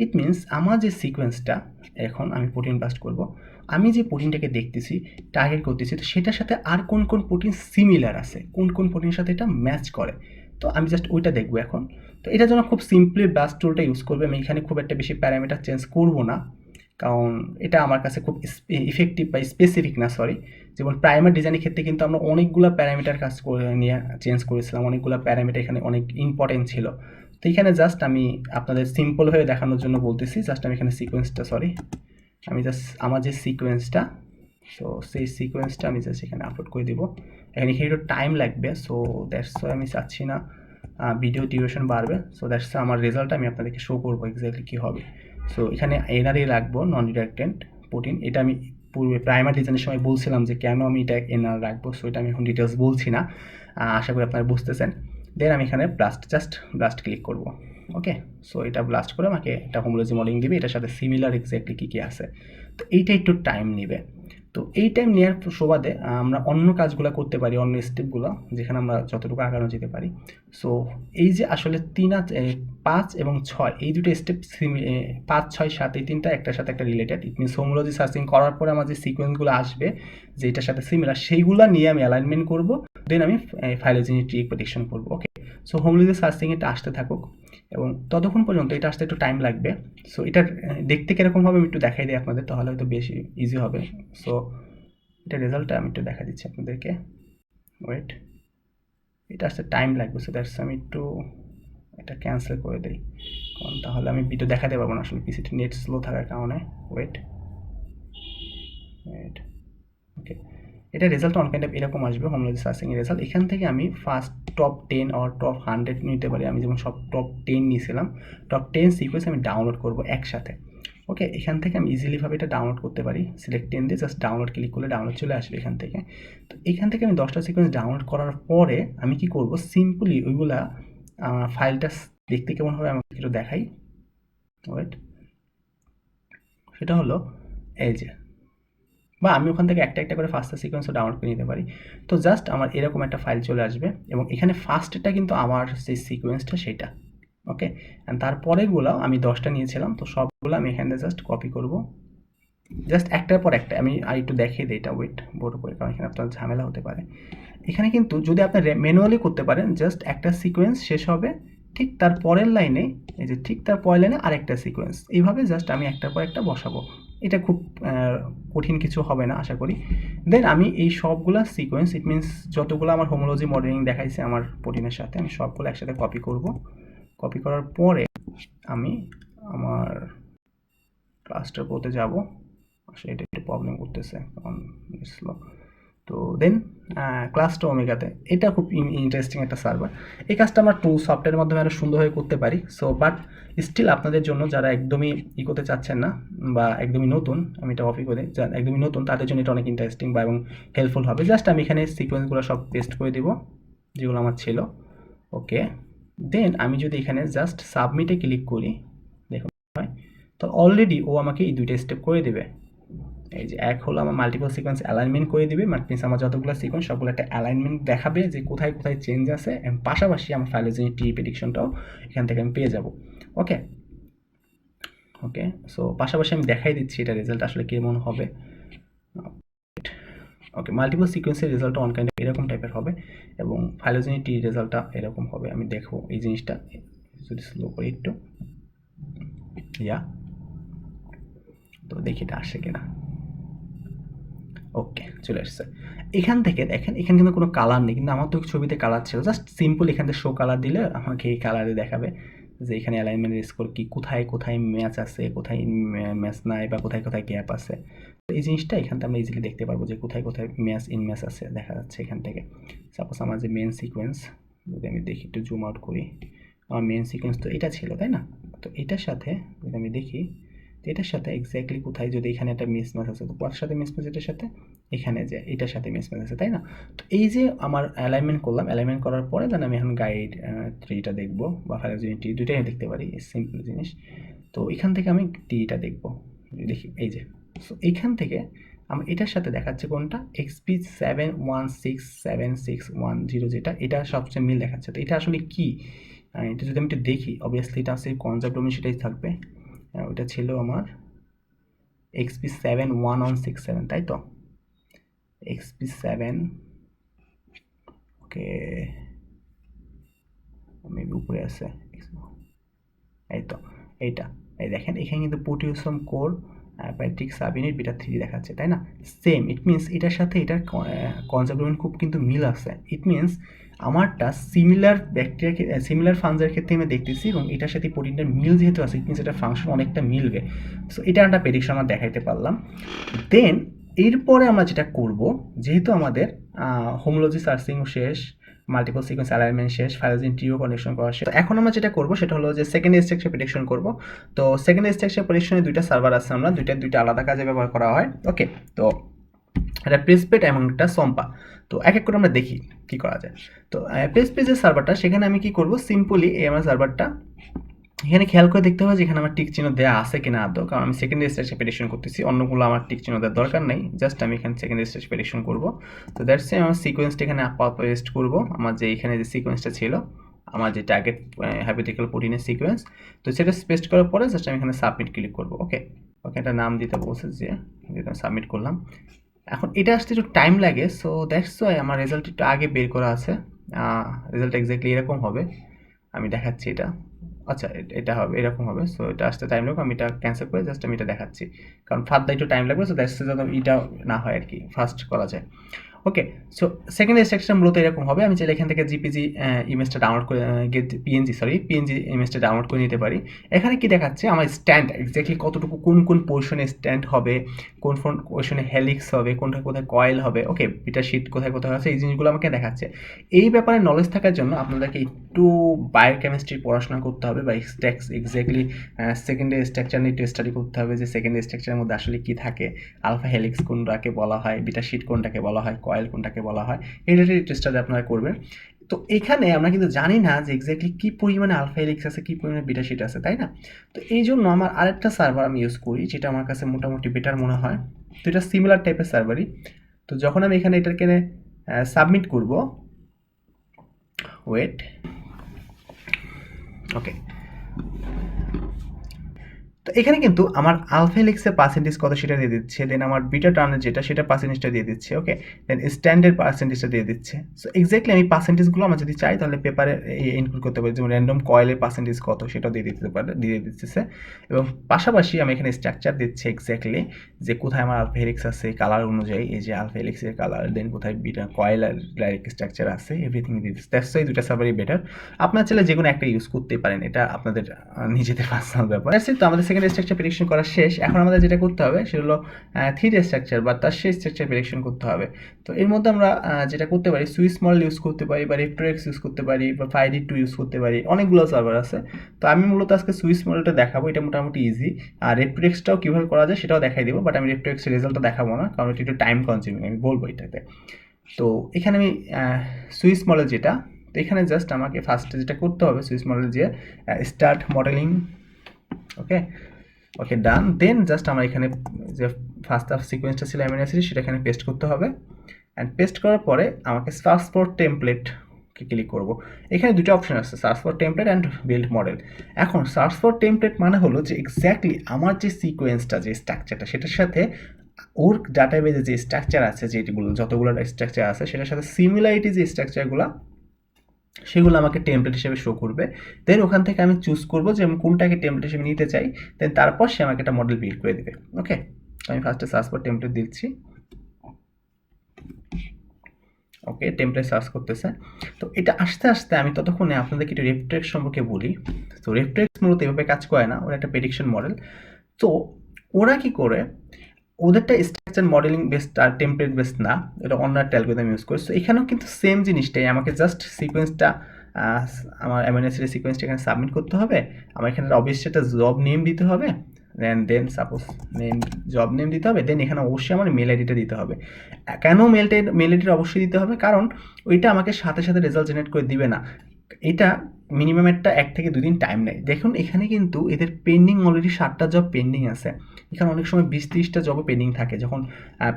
ইট মিনস আমার যে সিকোয়েন্সটা এখন আমি প্রোটিন ব্লাস্ট করব, আমি যে প্রোটিনটাকে দেখতেছি টার্গেট করতেছি তো সেটার সাথে আর কোন কোন প্রোটিন সিমিলার আছে, কোন কোন প্রোটিনের সাথে এটা ম্যাচ করে। তো আমি জাস্ট ওইটা দেখবো এখন। তো এটার জন্য খুব সিম্পলি ব্লাস্ট টুলটা ইউজ করবে। আমি এখানে খুব একটা বেশি প্যারামিটার চেঞ্জ করব না, কারণ এটা আমার কাছে খুব ইফেক্টিভ বা স্পেসিফিক না, সরি। যেমন প্রাইমার ডিজাইনের ক্ষেত্রে কিন্তু আমরা অনেকগুলো প্যারামিটার কাজ করে নিয়ে চেঞ্জ করেছিলাম, অনেকগুলো প্যারামিটার এখানে অনেক ইম্পর্টেন্ট ছিল। তো এখানে জাস্ট আমি আপনাদের সিম্পলভাবে দেখানোর জন্য বলতেছি, জাস্ট আমি এখানে সিকোয়েন্সটা আমি জাস্ট আমার যে সিকোয়েন্সটা, সো সেই সিকোয়েন্সটা আমি জাস্ট এখানে আপলোড করে দেবো। এখানে একটু টাইম লাগবে, সো দ্যাটস ওয়াই আমি চাচ্ছি না ভিডিও ডিউরেশন বাড়বে। সো দ্যাটস আমার রেজাল্ট আমি আপনাদেরকে শো করবো এক্স্যাক্টলি কী হবে। সো এখানে এনআরএ রাখবো, নন রিডাক্টেন্ট প্রোটিন। এটা আমি পূর্বে প্রাইমার ডিজাইনের সময় বলছিলাম যে কেন আমি এটা এনআর রাখবো, সো এটা আমি এখন ডিটেলস বলছি না, আশা করি আপনারা বুঝতেছেন। দেন আমি এখানে জাস্ট ব্লাস্ট ক্লিক করব। ওকে, সো এটা ব্লাস্ট করে আমাকে একটা হোমোলজি মডেলিং দিবে, এটার সাথে সিমিলার এক্স্যাক্টলি কী কী আছে। তো এইটা একটু টাইম নেবে। তো এই টাইম নেওয়ার সুবাদে আমরা অন্য কাজগুলো করতে পারি, অন্য স্টেপগুলো যেখানে আমরা যতটুকু আগানো যেতে পারি। সো এই যে আসলে 5 এবং 6 এই দুটো স্টেপ 5, 6, 7 এই তিনটা একটার সাথে একটা রিলেটেড। ইট মিনস হোমোলজি সার্চিং করার পরে আমার যে সিকোয়েন্সগুলো আসবে যে এটার সাথে সিমিলার, সেইগুলো নিয়ে আমি অ্যালাইনমেন্ট করব, দেন আমি ফাইলোজেনেটিক ট্রি প্রেডিকশন করব। ওকে, সো হোমোলজি সার্চিং এটা আসতে থাকুক এবং ততক্ষণ পর্যন্ত এটা আসতে একটু টাইম লাগবে। সো এটার দেখতে কীরকম হবে আমি একটু দেখাই দিই আপনাদের, তাহলে হয়তো বেশি ইজি হবে। সো এটা রেজাল্টটা আমি একটু দেখা দিচ্ছি আপনাদেরকে। ওয়েট, এটা আসতে টাইম লাগবে, সো দ্যাটস আমি একটু এটা ক্যান্সেল করে দিই, কারণ তাহলে আমি ভিডিও দেখাতে পারবো না আসলে পিসিটি নেট স্লো থাকার কারণে। ওয়েট, ওকে, এটা রেজাল্ট অন কাইন্ড অফ এরকম আসবে হোমোলজি সার্চিংয়ের রেজাল্ট। এখান থেকে আমি ফার্স্ট টপ 10 অর টপ 100 নিতে পারি। আমি যেমন সব টপ 10 নিয়েছিলাম, টপ 10 সিকোয়েন্স আমি ডাউনলোড করব একসাথে। ওকে, এখান থেকে আমি ইজিলিভাবে এটা ডাউনলোড করতে পারি। সিলেক্ট 10 দিয়ে জাস্ট ডাউনলোড ক্লিক করলে ডাউনলোড চলে আসবে এখান থেকে। তো এখান থেকে আমি 10টা সিকোয়েন্স ডাউনলোড করার পরে আমি কি করব, সিম্পলি ওইগুলা ফাইলটা দেখতে কেমন হবে আমাকে একটু দেখাই। ওয়েট, সেটা হলো এই যে, বা আমি ওখান থেকে একটা একটা করে ফার্স্টটা সিকোয়েন্সও ডাউনলোড করে নিতে পারি। তো জাস্ট আমার এরকম একটা ফাইল চলে আসবে এবং এখানে ফার্স্টটা কিন্তু আমার যে সিকোয়েন্সটা সেটা। ওকে, অ্যান্ড তারপরেগুলো আমি 10টা নিয়েছিলাম, তো সবগুলো আমি এখানে জাস্ট কপি করব, জাস্ট একটার পর একটা। আমি আর একটু দেখিয়ে দিই এটা, ওয়েট, বড় করে, কারণ এখানে আপনার ঝামেলা হতে পারে। এখানে কিন্তু যদি আপনি ম্যানুয়ালি করতে পারেন, জাস্ট একটা সিকোয়েন্স শেষ হবে, ঠিক তার পরের লাইনে, এই যে ঠিক তার পরের লাইনে আরেকটা সিকোয়েন্স, এইভাবে জাস্ট আমি একটার পর একটা বসাবো। এটা খুব কঠিন কিছু হবে না আশা করি। দেন আমি এই সবগুলা সিকোয়েন্স, ইট মিনস যতগুলো আমার হোমোলজি মডেলিং দেখাইছে আমার প্রোটিনের সাথে, আমি সবগুলো একসাথে কপি করব। কপি করার পরে আমি আমার ক্লাস্টার করতে যাব। আসলে এটা একটু প্রবলেম করতেছে কারণ স্লো। তো দেন ক্লাস্টার ওমেগাতে, এটা খুব ইন্টারেস্টিং একটা সার্ভার। এই কাজটা আমরা টুল সফটওয়্যারের মাধ্যমে আরও সুন্দরভাবে করতে পারি। সো বাট স্টিল আপনাদের জন্য যারা একদমই করতে চাচ্ছেন না বা একদমই নতুন, আমি এটা অফি করে একদমই নতুন, তাদের জন্য এটা অনেক ইন্টারেস্টিং বা এবং হেল্পফুল হবে। জাস্ট আমি এখানে সিকোয়েন্সগুলো সব পেস্ট করে দিব যেগুলো আমার ছিল। ওকে, দেন আমি যদি এখানে জাস্ট সাবমিটে ক্লিক করি, দেখুন হয়, তো অলরেডি ও আমাকে এই দুইটা স্টেপ করে দেবে। এই যে এক হলো আমার মাল্টিপল সিকোয়েন্স অ্যালাইনমেন্ট করে দিবে, মিনস আমার যতগুলো সিকোয়েন্স সবগুলো একটা অ্যালাইনমেন্ট দেখাবে যে কোথায় কোথায় চেঞ্জ আছে, এবং পাশাপাশি আমার ফাইলোজেনিক ট্রি প্রেডিকশনটাও এখান থেকে আমি পেয়ে যাব। ওকে, ওকে, সো পাশাপাশি আমি দেখাই দিচ্ছি এটা রেজাল্ট আসলে কেমন হবে। ওকে, মাল্টিপল সিকোয়েন্সের রেজাল্টটা অন কাইন্ড এরকম টাইপের হবে এবং ফাইলোজেনিক ট্রি রেজাল্টটা এরকম হবে। আমি দেখবো এই জিনিসটা যদি স্লো করি একটু, ইয়া, তো দেখি এটা আসে কিনা। ওকে, চলে আসছে। এখান থেকে দেখেন, এখানে কিন্তু কোনো কালার নেই, কিন্তু আমার তো ছবিতে কালার ছিল। জাস্ট সিম্পল এখান থেকে শো কালার দিলে আমাকে এই কালারে দেখাবে যে এখানে অ্যালাইনমেন্টের স্কোর কি, কোথায় কোথায় ম্যাচ আছে, কোথায় ম্যাচ নাই, বা কোথায় কোথায় গ্যাপ আছে। তো এই জিনিসটা এখান থেকে আমরা ইজিলি দেখতে পারবো যে কোথায় কোথায় ম্যাচ ইন ম্যাচ আছে, দেখা যাচ্ছে এখান থেকে। সাপোজ আমার যে মেন সিকোয়েন্স, যদি আমি দেখি একটু জুম আউট করি, আমার মেন সিকোয়েন্স তো এটা ছিল, তাই না? তো এটার সাথে যদি আমি দেখি, তো এটার সাথে এক্স্যাক্টলি কোথায়, যদি এখানে একটা মিসম্যাচ আছে, তো কার সাথে মিসম্যাচ, এটার সাথে, এখানে যে এটার সাথে মিসম্যাচ আছে, তাই না? তো এই যে আমার অ্যালাইনমেন্ট করলাম, অ্যালাইনমেন্ট করার পরে দেন আমি এখন গাইড ট্রিটা দেখবো বা ফাইলোজেনিক ট্রি, দুইটাই দেখতে পারি, সিম্পল জিনিস। তো এখান থেকে আমি ট্রিটা দেখবো, দেখি এই যে। সো এইখান থেকে আমার এটার সাথে দেখাচ্ছে কোনটা, XP71676110, যেটা এটা সবচেয়ে মিল দেখাচ্ছে। তো এটা আসলে কি, এটা যদি আমি একটু দেখি, অবভিয়াসলি এটা আছে কনজার্ভ ডোমেন, সেটাই থাকবে। ওটা ছিল আমার XP711167, তাই তো? XP7, ওকে, মেবি উপরে আছে, এই তো, এইটা, এই দেখেন এখানে কিন্তু পোটিউসম কোর প্যাট্রিক সাবইউনিট বিটা 3 দেখাচ্ছে, তাই না? সেম, ইট মিনস এটার সাথে এটার কনজার্ভ ডোমেন খুব কিন্তু মিল আছে। ইট মিনস আমারটা সিমিলার ব্যাকটেরিয়া, সিমিলার ফাঞ্জার ক্ষেত্রে আমি দেখতেছি, এবং এটার সাথে প্রোটিনটার মিল যেহেতু আছে, ইট মিনস এটার ফাংশন অনেকটা মিলবে। সো এটা একটা প্রেডিকশন আমরা দেখাইতে পারলাম। দেন এরপরে আমরা যেটা করব, যেহেতু আমাদের হোমোলজি সার্চিংও শেষ, মাল্টিপল সিকোয়েন্স অ্যালাইনমেন্ট শেষ, ফাইলোজেনিক ট্রিও কানেকশন করা শেষ, এখন আমরা যেটা করব সেটা হলো যে সেকেন্ড স্ট্রাকচার প্রেডিকশন করব। তো সেকেন্ড স্ট্রাকচার প্রেডিকশনে দুইটা সার্ভার আছে, আমরা দুইটা আলাদা কাজে ব্যবহার করা হয়। ওকে, তো এটা প্রেসপেড এবং একটা সম্পা। তো এক এক করে আমরা দেখি কি করা যায়। তো প্রেসপেড যে সার্ভারটা, সেখানে আমি কি করব, সিম্পলি এই আমার সার্ভারটা এখানে খেয়াল করে দেখতে হবে যে এখানে আমার টিক চিহ্ন দেওয়া আছে কিনা আদৌ, কারণ আমি সেকেন্ডারি স্ট্রাকচার প্রেডিকশন করতেছি, অন্যগুলো আমার টিক চিহ্ন দেওয়ার দরকার নেই, জাস্ট আমি এখানে সেকেন্ডারি স্ট্রাকচার প্রেডিকশন করবো। তো দ্যাটস আমার সিকোয়েন্সটা এখানে পেস্ট করবো, আমার যে এখানে যে সিকোয়েন্সটা ছিল আমার যে টার্গেট হ্যাবিটিক্যাল প্রোটিনের সিকোয়েন্স, তো সেটা পেস্ট করার পরে জাস্ট আমি এখানে সাবমিট ক্লিক করবো। ওকে, ওকে, একটা নাম দিতে বলছে যে সাবমিট করলাম। এখন এটা আসতে একটু টাইম লাগে, সো দ্যাটস ওয়াই আমার রেজাল্ট একটু আগে বের করা আছে। রেজাল্ট এক্স্যাক্টলি এরকম হবে, আমি দেখাচ্ছি এটা। আচ্ছা, এটা হবে এরকম হবে। সো এটা আসতে টাইম লাগবে, আমি এটা ক্যান্সেল করে জাস্ট আমি এটা দেখাচ্ছি, কারণ ফার্দার একটু টাইম লাগবে। সো দ্যাটস যেন এটা না হয় আর কি, ফাস্ট করা যায়। ওকে, সো সেকেন্ড ইনস্ট্রাকশন মূলত এরকম হবে, আমি চাইলে এখান থেকে জিপিজি ইমেজটা ডাউনলোড করে পিএনজি ইমেজটা ডাউনলোড করে নিতে পারি। এখানে কি দেখাচ্ছে আমার স্ট্যান্ড এক্স্যাক্টলি কতটুকু, কোন কোন পোর্শনে স্ট্যান্ড হবে, কোন কোন পোর্শনে হেলিক্স হবে, কোনটা কোথায় কয়েল হবে, ওকে, বিটা শিট কোথায় কোথায় আছে, এই জিনিসগুলো আমাকে দেখাচ্ছে। এই ব্যাপারে নলেজ থাকার জন্য আপনাদেরকে একটু বায়োকেমিস্ট্রি পড়াশোনা করতে হবে, বা এক্স্যাক্টলি সেকেন্ডারি স্ট্রাকচার নিয়ে একটু স্টাডি করতে হবে, যে সেকেন্ডারি স্ট্রাকচারের মধ্যে আসলে কী থাকে, আলফা হেলিক্স কোনটাকে বলা হয়, বিটা শিট কোনটাকে বলা হয়, কয়েল কোনটাকে বলা হয়, এই রিলেটেড স্টাডি আপনারা করবেন। তো এখানে আমরা কিন্তু জানি না যে এক্স্যাক্টলি কী পরিমাণে আলফা হেলিক্স আছে, কী পরিমাণে বিটা শিট আছে, তাই না? তো এই জন্য আমার আরেকটা সার্ভার আমি ইউজ করি, যেটা আমার কাছে মোটামুটি বেটার মনে হয়। তো এটা সিমিলার টাইপের সার্ভারই। তো যখন আমি এখানে এটাকে সাবমিট করব, ওয়েট, ওকে, তো এখানে কিন্তু আমার আলফা হেলিক্সের পার্সেন্টেজ কত সেটা দিয়ে দিচ্ছে, দেন আমার বিটা টার্নের যেটা সেটা পার্সেন্টেজটা দিয়ে দিচ্ছে, ওকে, দেন স্ট্যান্ডার্ড পার্সেন্টেজটা দিয়ে দিচ্ছে। সো এক্স্যাক্টলি আমি পার্সেন্টেজগুলো আমার যদি চাই তাহলে পেপারে ইনক্লুড করতে পারি, যেমন র্যান্ডম কয়েলের পার্সেন্টেজ কত সেটাও দিয়ে দিতে পারে, দিয়ে দিচ্ছে। এবং পাশাপাশি আমি এখানে স্ট্রাকচার দিচ্ছে এক্স্যাক্টলি যে কোথায় আমার আলফা হেলিক্স আছে কালার অনুযায়ী, এই যে আলফা হেলিক্সের কালার, দেন কোথায় বিটা কয়েলের ডাইরেক্ট স্ট্রাকচার আছে, এভরিথিং দিয়ে দিচ্ছে। দ্যাটস ওয়াই দুটা সার্ভারই বেটার। আপনার চাইলে যে কোনো একটা ইউজ করতেই পারেন, এটা আপনাদের নিজেদের পার্সোনাল ব্যাপার। তো আমাদের সেকেন্ড স্ট্রাকচার প্রেডিকশন করা শেষ। এখন আমাদের যেটা করতে হবে সেটা হলো থ্রি স্ট্রাকচার বা তার সেই স্ট্রাকচার প্রেডিকশন করতে হবে। তো এর মধ্যে আমরা যেটা করতে পারি, সুইস মডেল ইউজ করতে পারি, বা রেফ্টোরেক্স ইউজ করতে পারি, বা 5D2 ইউজ করতে পারি, অনেকগুলো সার্ভার আছে। তো আমি মূলত আজকে সুইস মডেলটা দেখাবো, এটা মোটামুটি ইজি। আর রেফ্টোরেক্সটাও কীভাবে করা যায় সেটাও দেখাই দেবো, বাট আমি রেফ্টোরেক্সের রেজাল্টটা দেখাবো না, কারণ এটা একটু টাইম কনজিউমিং, আমি বলবো এটাতে। তো এখানে আমি সুইস মডেল যেটা, তো এখানে জাস্ট আমাকে ফার্স্টে যেটা করতে হবে, সুইস মডেল যে স্টার্ট মডেলিং, ওকে, ওকে, ডান। দেন জাস্ট আমার এখানে যে ফার্স্ট সিকোয়েন্সটা ছিল অ্যামিনো অ্যাসিড সেটা এখানে পেস্ট করতে হবে, অ্যান্ড পেস্ট করার পরে আমাকে সার্চ ফর টেমপ্লেটকে ক্লিক করব। এখানে দুটো অপশন আছে, search for template and build model. এখন সার্চ ফর টেমপ্লেট মানে হলো যে এক্স্যাক্টলি আমার যে সিকোয়েন্সটা, যে স্ট্রাকচারটা, সেটার সাথে ওর ডাটাবেজে যে স্ট্রাকচার আছে, যেগুলো যতগুলো স্ট্রাকচার আছে সেটার সাথে সিমিলারিটি যে স্ট্রাকচারগুলো, সেগুলো আমাকে টেমপ্লেট হিসেবে শো করবে। দেন ওখান থেকে আমি চুজ করবো যে আমি কোনটাকে টেমপ্লেট হিসেবে নিতে চাই, দেন তারপর সে আমাকে একটা মডেল বিল্ড করে দেবে। ওকে, আমি ফার্স্টে সার্চ ফর টেমপ্লেট দিচ্ছি। ওকে, টেমপ্লেট সার্চ করতেছে। তো এটা আস্তে আস্তে আমি ততক্ষণে আপনাদেরকে একটু রেফ্টোরেক্স সম্পর্কে বলি। তো রেফ্টোরেক্স মূলত এভাবে কাজ করে না, ওরা একটা প্রেডিকশন মডেল। তো ওরা কি করে, ওদেরটা স্ট্রাকচার মডেলিং বেসড আর টেমপ্লেট বেসড না, এটা অন্য একটা অ্যালগরিদম ইউজ করে। সো এখানেও কিন্তু সেম জিনিসটাই, আমাকে জাস্ট সিকোয়েন্সটা, আমার অ্যামিনো অ্যাসিডের সিকোয়েন্সটা এখানে সাবমিট করতে হবে। আমার এখানে অবশ্যই একটা জব নেম দিতে হবে, দেন সাপোজ জব নেম দিতে হবে, দেন এখানে অবশ্যই আমার মেল আইডিটা দিতে হবে। কেন মেল আইডিটা অবশ্যই দিতে হবে, কারণ ওইটা আমাকে সাথে সাথে রেজাল্ট জেনারেট করে দিবে না, এটা মিনিমাম একটা 1 থেকে 2 দিন টাইম নেয়। দেখুন এখানে কিন্তু এদের পেন্ডিং অলরেডি 7টা জব পেন্ডিং আছে। এখানে অনেক সময় 20-30টা জবও পেন্ডিং থাকে যখন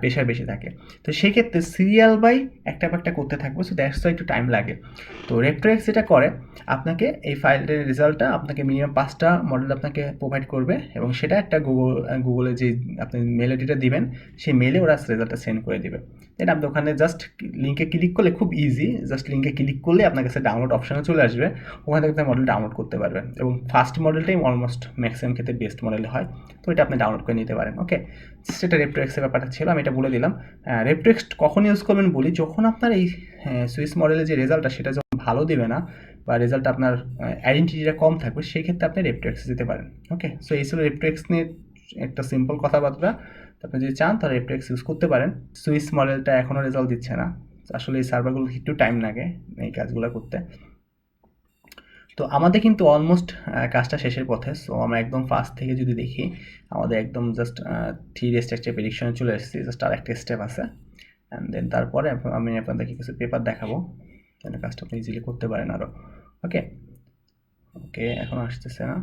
প্রেশার বেশি থাকে। তো সেক্ষেত্রে সিরিয়াল বাই একটা পর একটা করতে থাকবে, সো দ্যাটস ওয়াই একটু টাইম লাগে। তো রেফ্টোরেক্স যেটা করে, আপনাকে এই ফাইলের রেজাল্টটা আপনাকে মিনিমাম 5টা মডেল আপনাকে প্রোভাইড করবে, এবং সেটা একটা গুগলে যে আপনি মেল আইডিটা দিবেন সেই মেলে ওরা রেজাল্টটা সেন্ড করে দিবে। দেন আপনি ওখানে জাস্ট লিঙ্কে ক্লিক করলে, খুব ইজি, জাস্ট লিঙ্কে ক্লিক করলে আপনার কাছে ডাউনলোড অপশানে চলে আসবে, ওখান থেকে আপনি মডেল ডাউনলোড করতে পারবেন। এবং ফার্স্ট মডেলটাই অলমোস্ট ম্যাক্সিমাম ক্ষেত্রে বেস্ট মডেল হয়, তো এটা আপনি ডাউনলোড করে নিতে পারেন। ওকে, সেটা রেফ্টোরেক্সের ব্যাপারটা ছিল, আমি এটা বলে দিলাম। রেফ্টোরেক্স কখন ইউজ করবেন বলি, যখন আপনার এই সুইস মডেলের যে রেজাল্টটা সেটা যখন ভালো দেবে না, বা রেজাল্ট আপনার আইডেন্টিটিটা কম থাকবে, সেই ক্ষেত্রে আপনি রেফ্টোরেক্স দিতে পারেন। ওকে, সো এই ছিল রেফ্টোরেক্স নিয়ে একটা সিম্পল কথাবার্তা। আপনি যদি চান তাহলে রেফ্টোরেক্স ইউজ করতে পারেন। সুইস মডেলটা এখনও রেজাল্ট দিচ্ছে না, আসলে এই সার্ভারগুলো একটু টাইম লাগে এই কাজগুলো করতে। তো আমাদের কিন্তু অলমোস্ট কাজটা শেষের পথে। সো আমরা একদম ফার্স্ট থেকে যদি দেখি, আমাদের একদম জাস্ট 3D স্ট্রাকচার প্রেডিকশনে চলে এসেছি, জাস্ট আর একটা স্টেপ আছে। অ্যান্ড দেন তারপরে আমি আপনাদেরকে কিছু পেপার দেখাবো, যেন কাজটা আপনি ইজিলি করতে পারেন আরও। ওকে, ওকে, এখন আসতেছে না।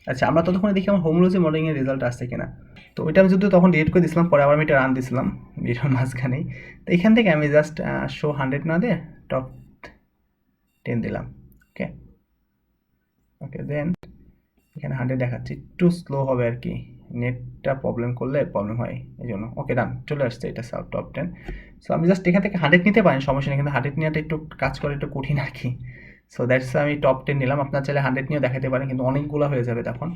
আচ্ছা, আমরা ততক্ষণে দেখি আমার হোমোলজি মডেলিং এর রেজাল্ট আসছে কিনা। তো ওইটা আমি যদি তখন ডিলিট করে দিয়েছিলাম, পরে আবার আমি এটা রান দিয়েছিলাম ভিডিওর মাঝখানেই। তো এখান থেকে আমি জাস্ট শো 100 না দিয়ে টপ 10 দিলাম। ওকে, ওকে, দেন এখানে 100 দেখাচ্ছে, একটু স্লো হবে আর কি, নেটটা প্রবলেম করলে প্রবলেম হয় এই জন্য। ওকে, ডান, চলে আসছে এটা টপ 10। সো আমি জাস্ট এখান থেকে 100 নিতে পারেন, সমস্যা নেই, কিন্তু 100 নেওয়াটা একটু কাজ করে একটু কঠিন আর কি। সো দ্যাটস আমি টপ 10 নিলাম। আপনার চাইলে 100 নিয়েও দেখাতে পারেন, কিন্তু অনেকগুলো হয়ে যাবে তখন।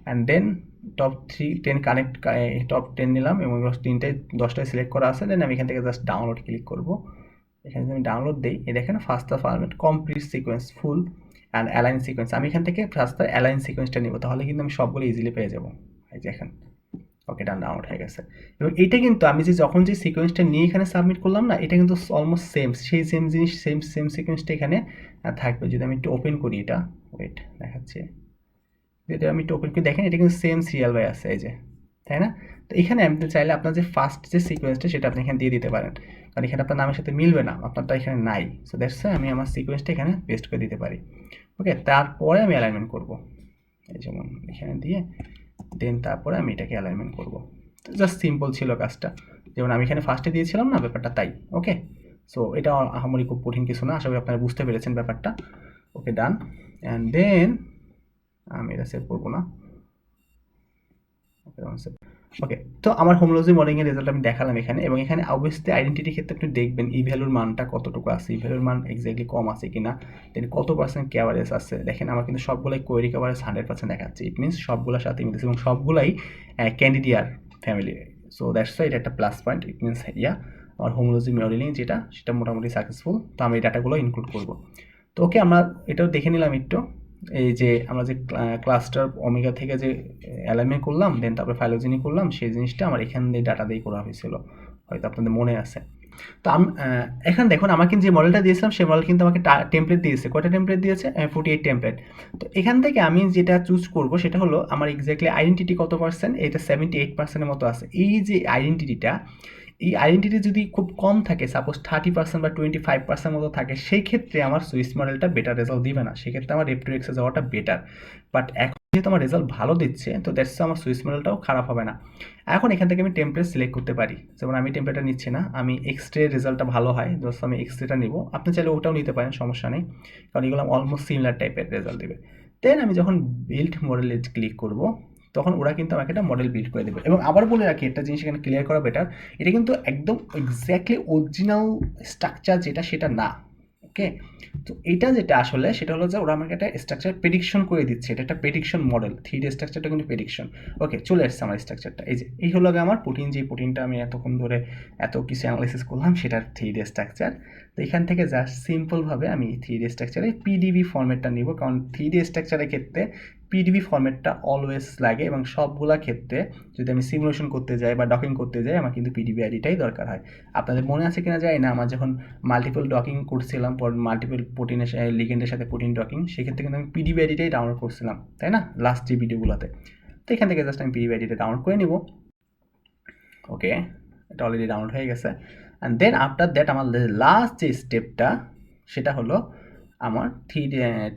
And then top 10 connect, top 10 নিলাম এবং 10টায় সিলেক্ট করা আছে। দেন আমি এখান থেকে জাস্ট ডাউনলোড ক্লিক করব। এখানে যদি আমি ডাউনলোড দিই, এই দেখেন first the format complete sequence full and align sequence. আমি এখান থেকে ফার্স্ট দ্য অ্যালাইন সিকোয়েন্সটা নিব, তাহলে কিন্তু আমি সবগুলো ইজিলি পেয়ে যাব। এই যে এখন ওকে, ডান, ডাউনলোড হয়ে গেছে। এবং এটা কিন্তু আমি যখন যে সিকোয়েন্সটা নিয়ে এখানে সাবমিট করলাম না, এটা কিন্তু অলমোস্ট সেম, সেই সেম জিনিস, সেম সিকোয়েন্সটা এখানে থাকবে। যদি আমি একটু ওপেন করি এটা, ওয়েট দেখাচ্ছি, যদি আমি একটু ওপেন করে দেখেন, এটা কিন্তু সেম সিরিয়াল বাই আছে, এই যে, তাই না? তো এখানে আপনি চাইলে আপনার যে ফার্স্ট যে সিকোয়েন্সটা সেটা আপনি এখানে দিয়ে দিতে পারেন, কারণ এখানে আপনার নামের সাথে মিলবে না, আপনারটা এখানে নাই। সো দ্যাটস আমি আমার সিকোয়েন্সটা এখানে পেস্ট করে দিতে পারি। ওকে, তারপরে আমি অ্যালাইনমেন্ট করব, এই যেমন এখানে দিয়ে, দেন তারপরে আমি এটাকে অ্যালাইনমেন্ট করব। জাস্ট সিম্পল ছিল কাজটা, যেমন আমি এখানে ফার্স্টে দিয়েছিলাম না, ব্যাপারটা তাই। ওকে, সো এটা আহামরি খুব কঠিন কিছু না, আশা করি আপনারা বুঝতে পেরেছেন ব্যাপারটা। ওকে, ডান। অ্যান্ড দেন আমি এটা সেভ করবো না। ওকে, তো আমার হোমোলজি মডেলিং এর রেজাল্ট আমি দেখালাম এখানে, এবং এখানে অবভিয়াসলি আইডেন্টিটির ক্ষেত্রে আপনি দেখবেন ই ভ্যালুর মানটা কতটুকু আছে, ই ভ্যালুর মান এক্স্যাক্টলি কম আছে কিনা, দেন কত পার্সেন্ট কভারেজ আছে। দেখেন আমার কিন্তু সবগুলাই কোয়েরি কভারেজ 100% দেখাচ্ছে, ইট মিনস সবগুলোর সাথে মিলতেছে এবং সবগুলাই ক্যান্ডিডিয়ার ফ্যামিলি। সো দ্যাটস ওয়াই এটা একটা প্লাস পয়েন্ট, ইট মিনস ইয়া আমার হোমোলজি মডেলিং যেটা, সেটা মোটামুটি সাকসেসফুল। তো আমি এই ডাটাগুলো ইনক্লুড করবো। তো ওকে, আমরা এটাও দেখে নিলাম একটু, এই যে আমরা যে ক্লাস্টার ওমেগা থেকে যে অ্যালাইনমেন্ট করলাম, দেন তারপরে ফাইলোজেনি করলাম, সেই জিনিসটা আমার এখান দিয়ে ডাটা দিয়ে করা হয়েছিল, হয়তো আপনাদের মনে আছে। তো এখন দেখুন, আমার কিন্তু যে মডেলটা দিয়েছিলাম সেই মডেল কিন্তু আমাকে টেমপ্লেট দিয়েছে। কয়টা টেমপ্লেট দিয়েছে? 48 টেমপ্লেট। তো এখান থেকে আমি যেটা চুজ করব সেটা হলো আমার এক্স্যাক্টলি আইডেন্টিটি কত পার্সেন্ট, এটা 78%-এর মতো আছে। এই যে আইডেন্টিটিটা, এই আইডেন্টিটি যদি খুব কম থাকে, সাপোজ 30% বা 25% মতো থাকে, সেই ক্ষেত্রে আমার সুইস মডেলটা বেটার রেজাল্ট দিবে না, সেক্ষেত্রে আমার রেপ2এক্সে যাওয়াটা বেটার। বাট এখন যেহেতু আমার রেজাল্ট ভালো দিচ্ছে, তো দ্যাটস আমার সুইস মডেলটাও খারাপ হবে না। এখন এখান থেকে আমি টেমপ্লেট সিলেক্ট করতে পারি, যেমন আমি টেমপ্লেটটা নিচ্ছি না, আমি এক্সরে রেজাল্টটা ভালো হয়, জাস্ট আমি এক্সরেটা নিব। আপনি চাইলে ওটাও নিতে পারেন, সমস্যা নেই, কারণ এগুলো অলমোস্ট সিমিলার টাইপের রেজাল্ট দেবে। দেন আমি যখন বিল্ড মডেলে ক্লিক করব, তখন ওরা কিন্তু আমাকে একটা মডেল বিল্ড করে দেবে। এবং আবার বলে রাখি, একটা জিনিস এখানে ক্লিয়ার করা বেটার, এটা কিন্তু একদম এক্স্যাক্টলি অরিজিনাল স্ট্রাকচার যেটা, সেটা না। ওকে, তো এটা যেটা আসলে সেটা হলো যে ওরা আমাকে একটা স্ট্রাকচার প্রেডিকশন করে দিচ্ছে, এটা একটা প্রেডিকশন মডেল, 3D স্ট্রাকচারটা কিন্তু প্রেডিকশন। ওকে, চলে আসছে আমার স্ট্রাকচারটা, এই যে এই হলো আমার প্রোটিন, যে প্রোটিনটা আমি এতক্ষণ ধরে এত কিছু অ্যানালাইসিস করলাম, সেটার 3D স্ট্রাকচার। তো এখান থেকে জাস্ট সিম্পলভাবে আমি 3D স্ট্রাকচারে পিডিবি ফরম্যাটটা নিব, কারণ 3D স্ট্রাকচারের ক্ষেত্রে পিডিবি ফরম্যাটটা অলওয়েজ লাগে, এবং সবগুলা ক্ষেত্রে যদি আমি সিমুলেশন করতে যাই বা ডকিং করতে যাই, আমার কিন্তু পিডিবি আইডিটাই দরকার হয়। আপনাদের মনে আছে কিনা যায় না, আমার যখন মাল্টিপল ডকিং করছিলাম, মাল্টিপল প্রোটিনের লিগেন্ডের সাথে প্রোটিন ডকিং, সেক্ষেত্রে কিন্তু আমি পিডিবি আইডিটাই ডাউনলোড করছিলাম, তাই না, লাস্ট যে ভিডিওগুলোতে। তো এখান থেকে জাস্ট আমি পিডিবি আইডিটা ডাউনলোড করে নিব। ওকে, এটা অলরেডি ডাউনলোড হয়ে গেছে। অ্যান্ড দেন আফটার দ্যাট আমার লাস্ট যে স্টেপটা, সেটা হলো আমার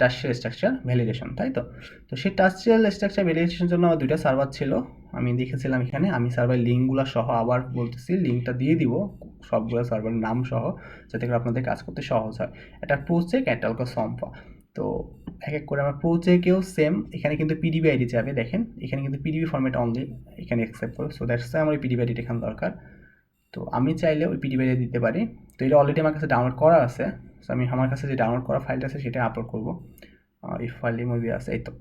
টার্সিয়াল স্ট্রাকচার ভ্যালিডেশন, তাই তো। তো সেই টার্সিয়াল স্ট্রাকচার ভ্যালিডেশনের জন্য আমার 2টা সার্ভার ছিল, আমি দেখেছিলাম এখানে। আমি সার্ভার লিঙ্কগুলো সহ আবার বলতেছি, লিঙ্কটা দিয়ে দিব সবগুলো সার্ভারের নাম সহ, যাতে করে আপনাদের কাজ করতে সহজ হয়। এটা প্রোজেক্ট, একটা হলো সম্পা। তো এক এক করে আমার প্রোজেক্টেও সেম, এখানে কিন্তু পিডিবি আইডি যাবে, দেখেন এখানে কিন্তু পিডিবি ফরম্যাট অনলি এখানে অ্যাকসেপ্ট করে। সো দ্যাটস আমার ওই পিডিবি আইডিটা এখানে দরকার। তো আমি চাইলে ওই পিডিবি আইডি দিতে পারি। তো এটা অলরেডি আমার কাছে ডাউনলোড করা আছে, সো আমি আমার কাছে যে ডাউনলোড করা ফাইলটা আছে সেটা আপলোড করবো। এই ফাইলটি মুভি আছে, এই তো।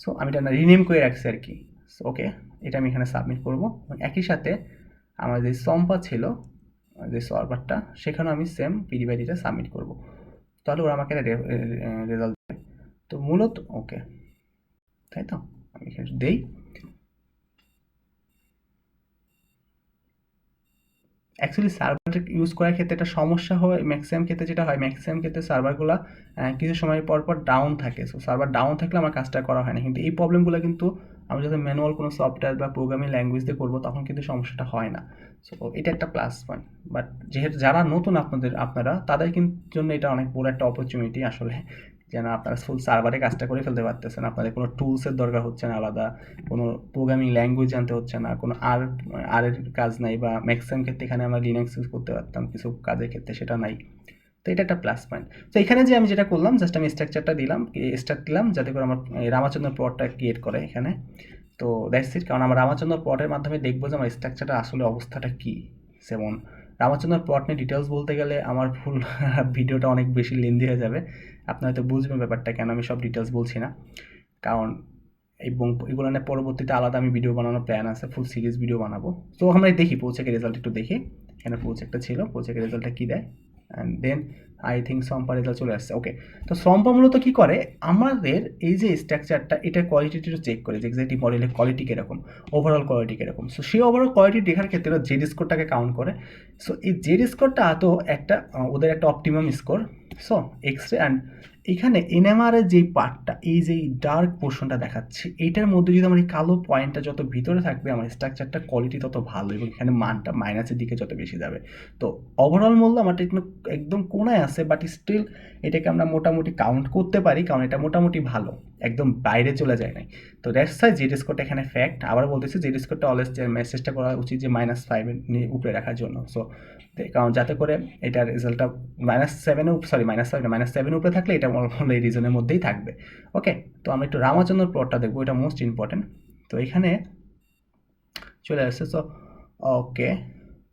সো আমি এটা রিনেম করে রাখছি আর কি। সো ওকে, এটা আমি এখানে সাবমিট করবো, এবং একই সাথে আমার যে সম্পা ছিল, যে সার্ভারটা, সেখানেও আমি সেম পিডিবি আইডিটা সাবমিট করবো, তাহলে ওরা আমাকে রেজাল্ট দেবে। তো মূলত ওকে, তাই তো, আমি এখানে দেই। অ্যাকচুয়ালি সার্ভার ইউজ করার ক্ষেত্রে একটা সমস্যা হয়, ম্যাক্সিমাম ক্ষেত্রে যেটা হয়, ম্যাক্সিমাম ক্ষেত্রে সার্ভারগুলো কিছু সময় পর পর ডাউন থাকে। সো সার্ভার ডাউন থাকলে আমার কাজটা করা হয় না, কিন্তু এই প্রবলেমগুলো কিন্তু আমি যখন ম্যানুয়াল কোনো সফটওয়্যার বা প্রোগ্রামিং ল্যাঙ্গুয়েজ দিয়ে করবো, তখন কিন্তু সমস্যাটা হয় না। সো এটা একটা প্লাস পয়েন্ট, বাট যেহেতু যারা নতুন আপনারা তাদের কিন্তু জন্য এটা অনেক বড় একটা অপরচুনিটি আসলে, যেন আপনারা ফুল সার্ভারে কাজটা করে ফেলতে পারতেছেন। আপনাদের কোনো টুলসের দরকার হচ্ছে না আলাদা, কোনো প্রোগ্রামিং ল্যাঙ্গুয়েজ জানতে হচ্ছে না, কোনো এর কাজ নাই, বা ম্যাক্সিমাম ক্ষেত্রে এখানে আমরা লিনাক্স ইউজ করতে পারতাম কিছু কাজের ক্ষেত্রে, সেটা নাই। তো এটা একটা প্লাস পয়েন্ট। তো এখানে যে আমি যেটা করলাম, জাস্ট আমি স্ট্রাকচারটা দিলাম, স্টার্ট দিলাম, যাতে করে আমার রামাচন্দ্র প্লটটা ক্রিয়েট করে এখানে। তো দ্যাটস ইট, কারণ আমরা রামাচন্দ্র প্লটের মাধ্যমে দেখবো যে আমার স্ট্রাকচারটা আসলে অবস্থাটা কী। যেমন রামাচন্দ্র প্লট নিয়ে ডিটেলস বলতে গেলে আমার ফুল ভিডিওটা অনেক বেশি লেন্দি হয়ে যাবে। আপনারা হয়তো বুঝবেন ব্যাপারটা, কেন আমি সব ডিটেলস বলছি না, কারণ এবং এগুলো নিয়ে পরবর্তীতে আলাদা আমি ভিডিও বানানোর প্ল্যান আছে, ফুল সিরিজ ভিডিও বানাবো। তো আমরা দেখি প্রজেক্টের রেজাল্ট একটু দেখি। এখানে প্রজেক্টটা ছিল, প্রজেক্টের রেজাল্টটা কী দেয়, অ্যান্ড দেন আই থিঙ্ক সম্পা রেজাল্ট চলে আসছে। ওকে, তো সম্পা মূলত কী করে, আমাদের এই যে স্ট্রাকচারটা, এটার কোয়ালিটিটা চেক করে যে এক্স্যাক্টলি মডেলের কোয়ালিটি কীরকম, ওভারঅল কোয়ালিটি কীরকম। সো সেই ওভারঅল কোয়ালিটি দেখার ক্ষেত্রে ওরা জেড স্কোরটাকে কাউন্ট করে। সো এই জেড স্কোরটা তো একটা ওদের একটা optimum score. So X-ray and এখানে এনএমআরের যেই পার্টটা, এই যে ডার্ক পোর্শনটা দেখাচ্ছে, এইটার মধ্যে যদি আমার এই কালো পয়েন্টটা যত ভিতরে থাকবে, আমার স্ট্রাকচারটা কোয়ালিটি তত ভালো, এবং এখানে মানটা মাইনাসের দিকে যত বেশি যাবে। তো ওভারঅল মূল্য আমার একদম কোনায় আছে, বাট স্টিল এটাকে আমরা মোটামুটি কাউন্ট করতে পারি, কারণ এটা মোটামুটি ভালো, একদম বাইরে চলে যায় নাই। তো দ্যাটস ওয়াই জেড স্কোরটা এখানে ফ্যাক্ট। আবার বলতেছি জেড স্কোরটা অলওয়েজ চেষ্টা করা উচিত যে -5 উপরে রাখার জন্য। সো কারণ যাতে করে এটার রেজাল্টটা -7 উপরে থাকলে এটা এই রিজনের মধ্যেই থাকবে। ওকে, তো আমরা একটু রামাচন্দ্র প্লটটা দেখবো, এটা মোস্ট ইম্পর্টেন্ট। তো এখানে চলে আসছে। সো ওকে,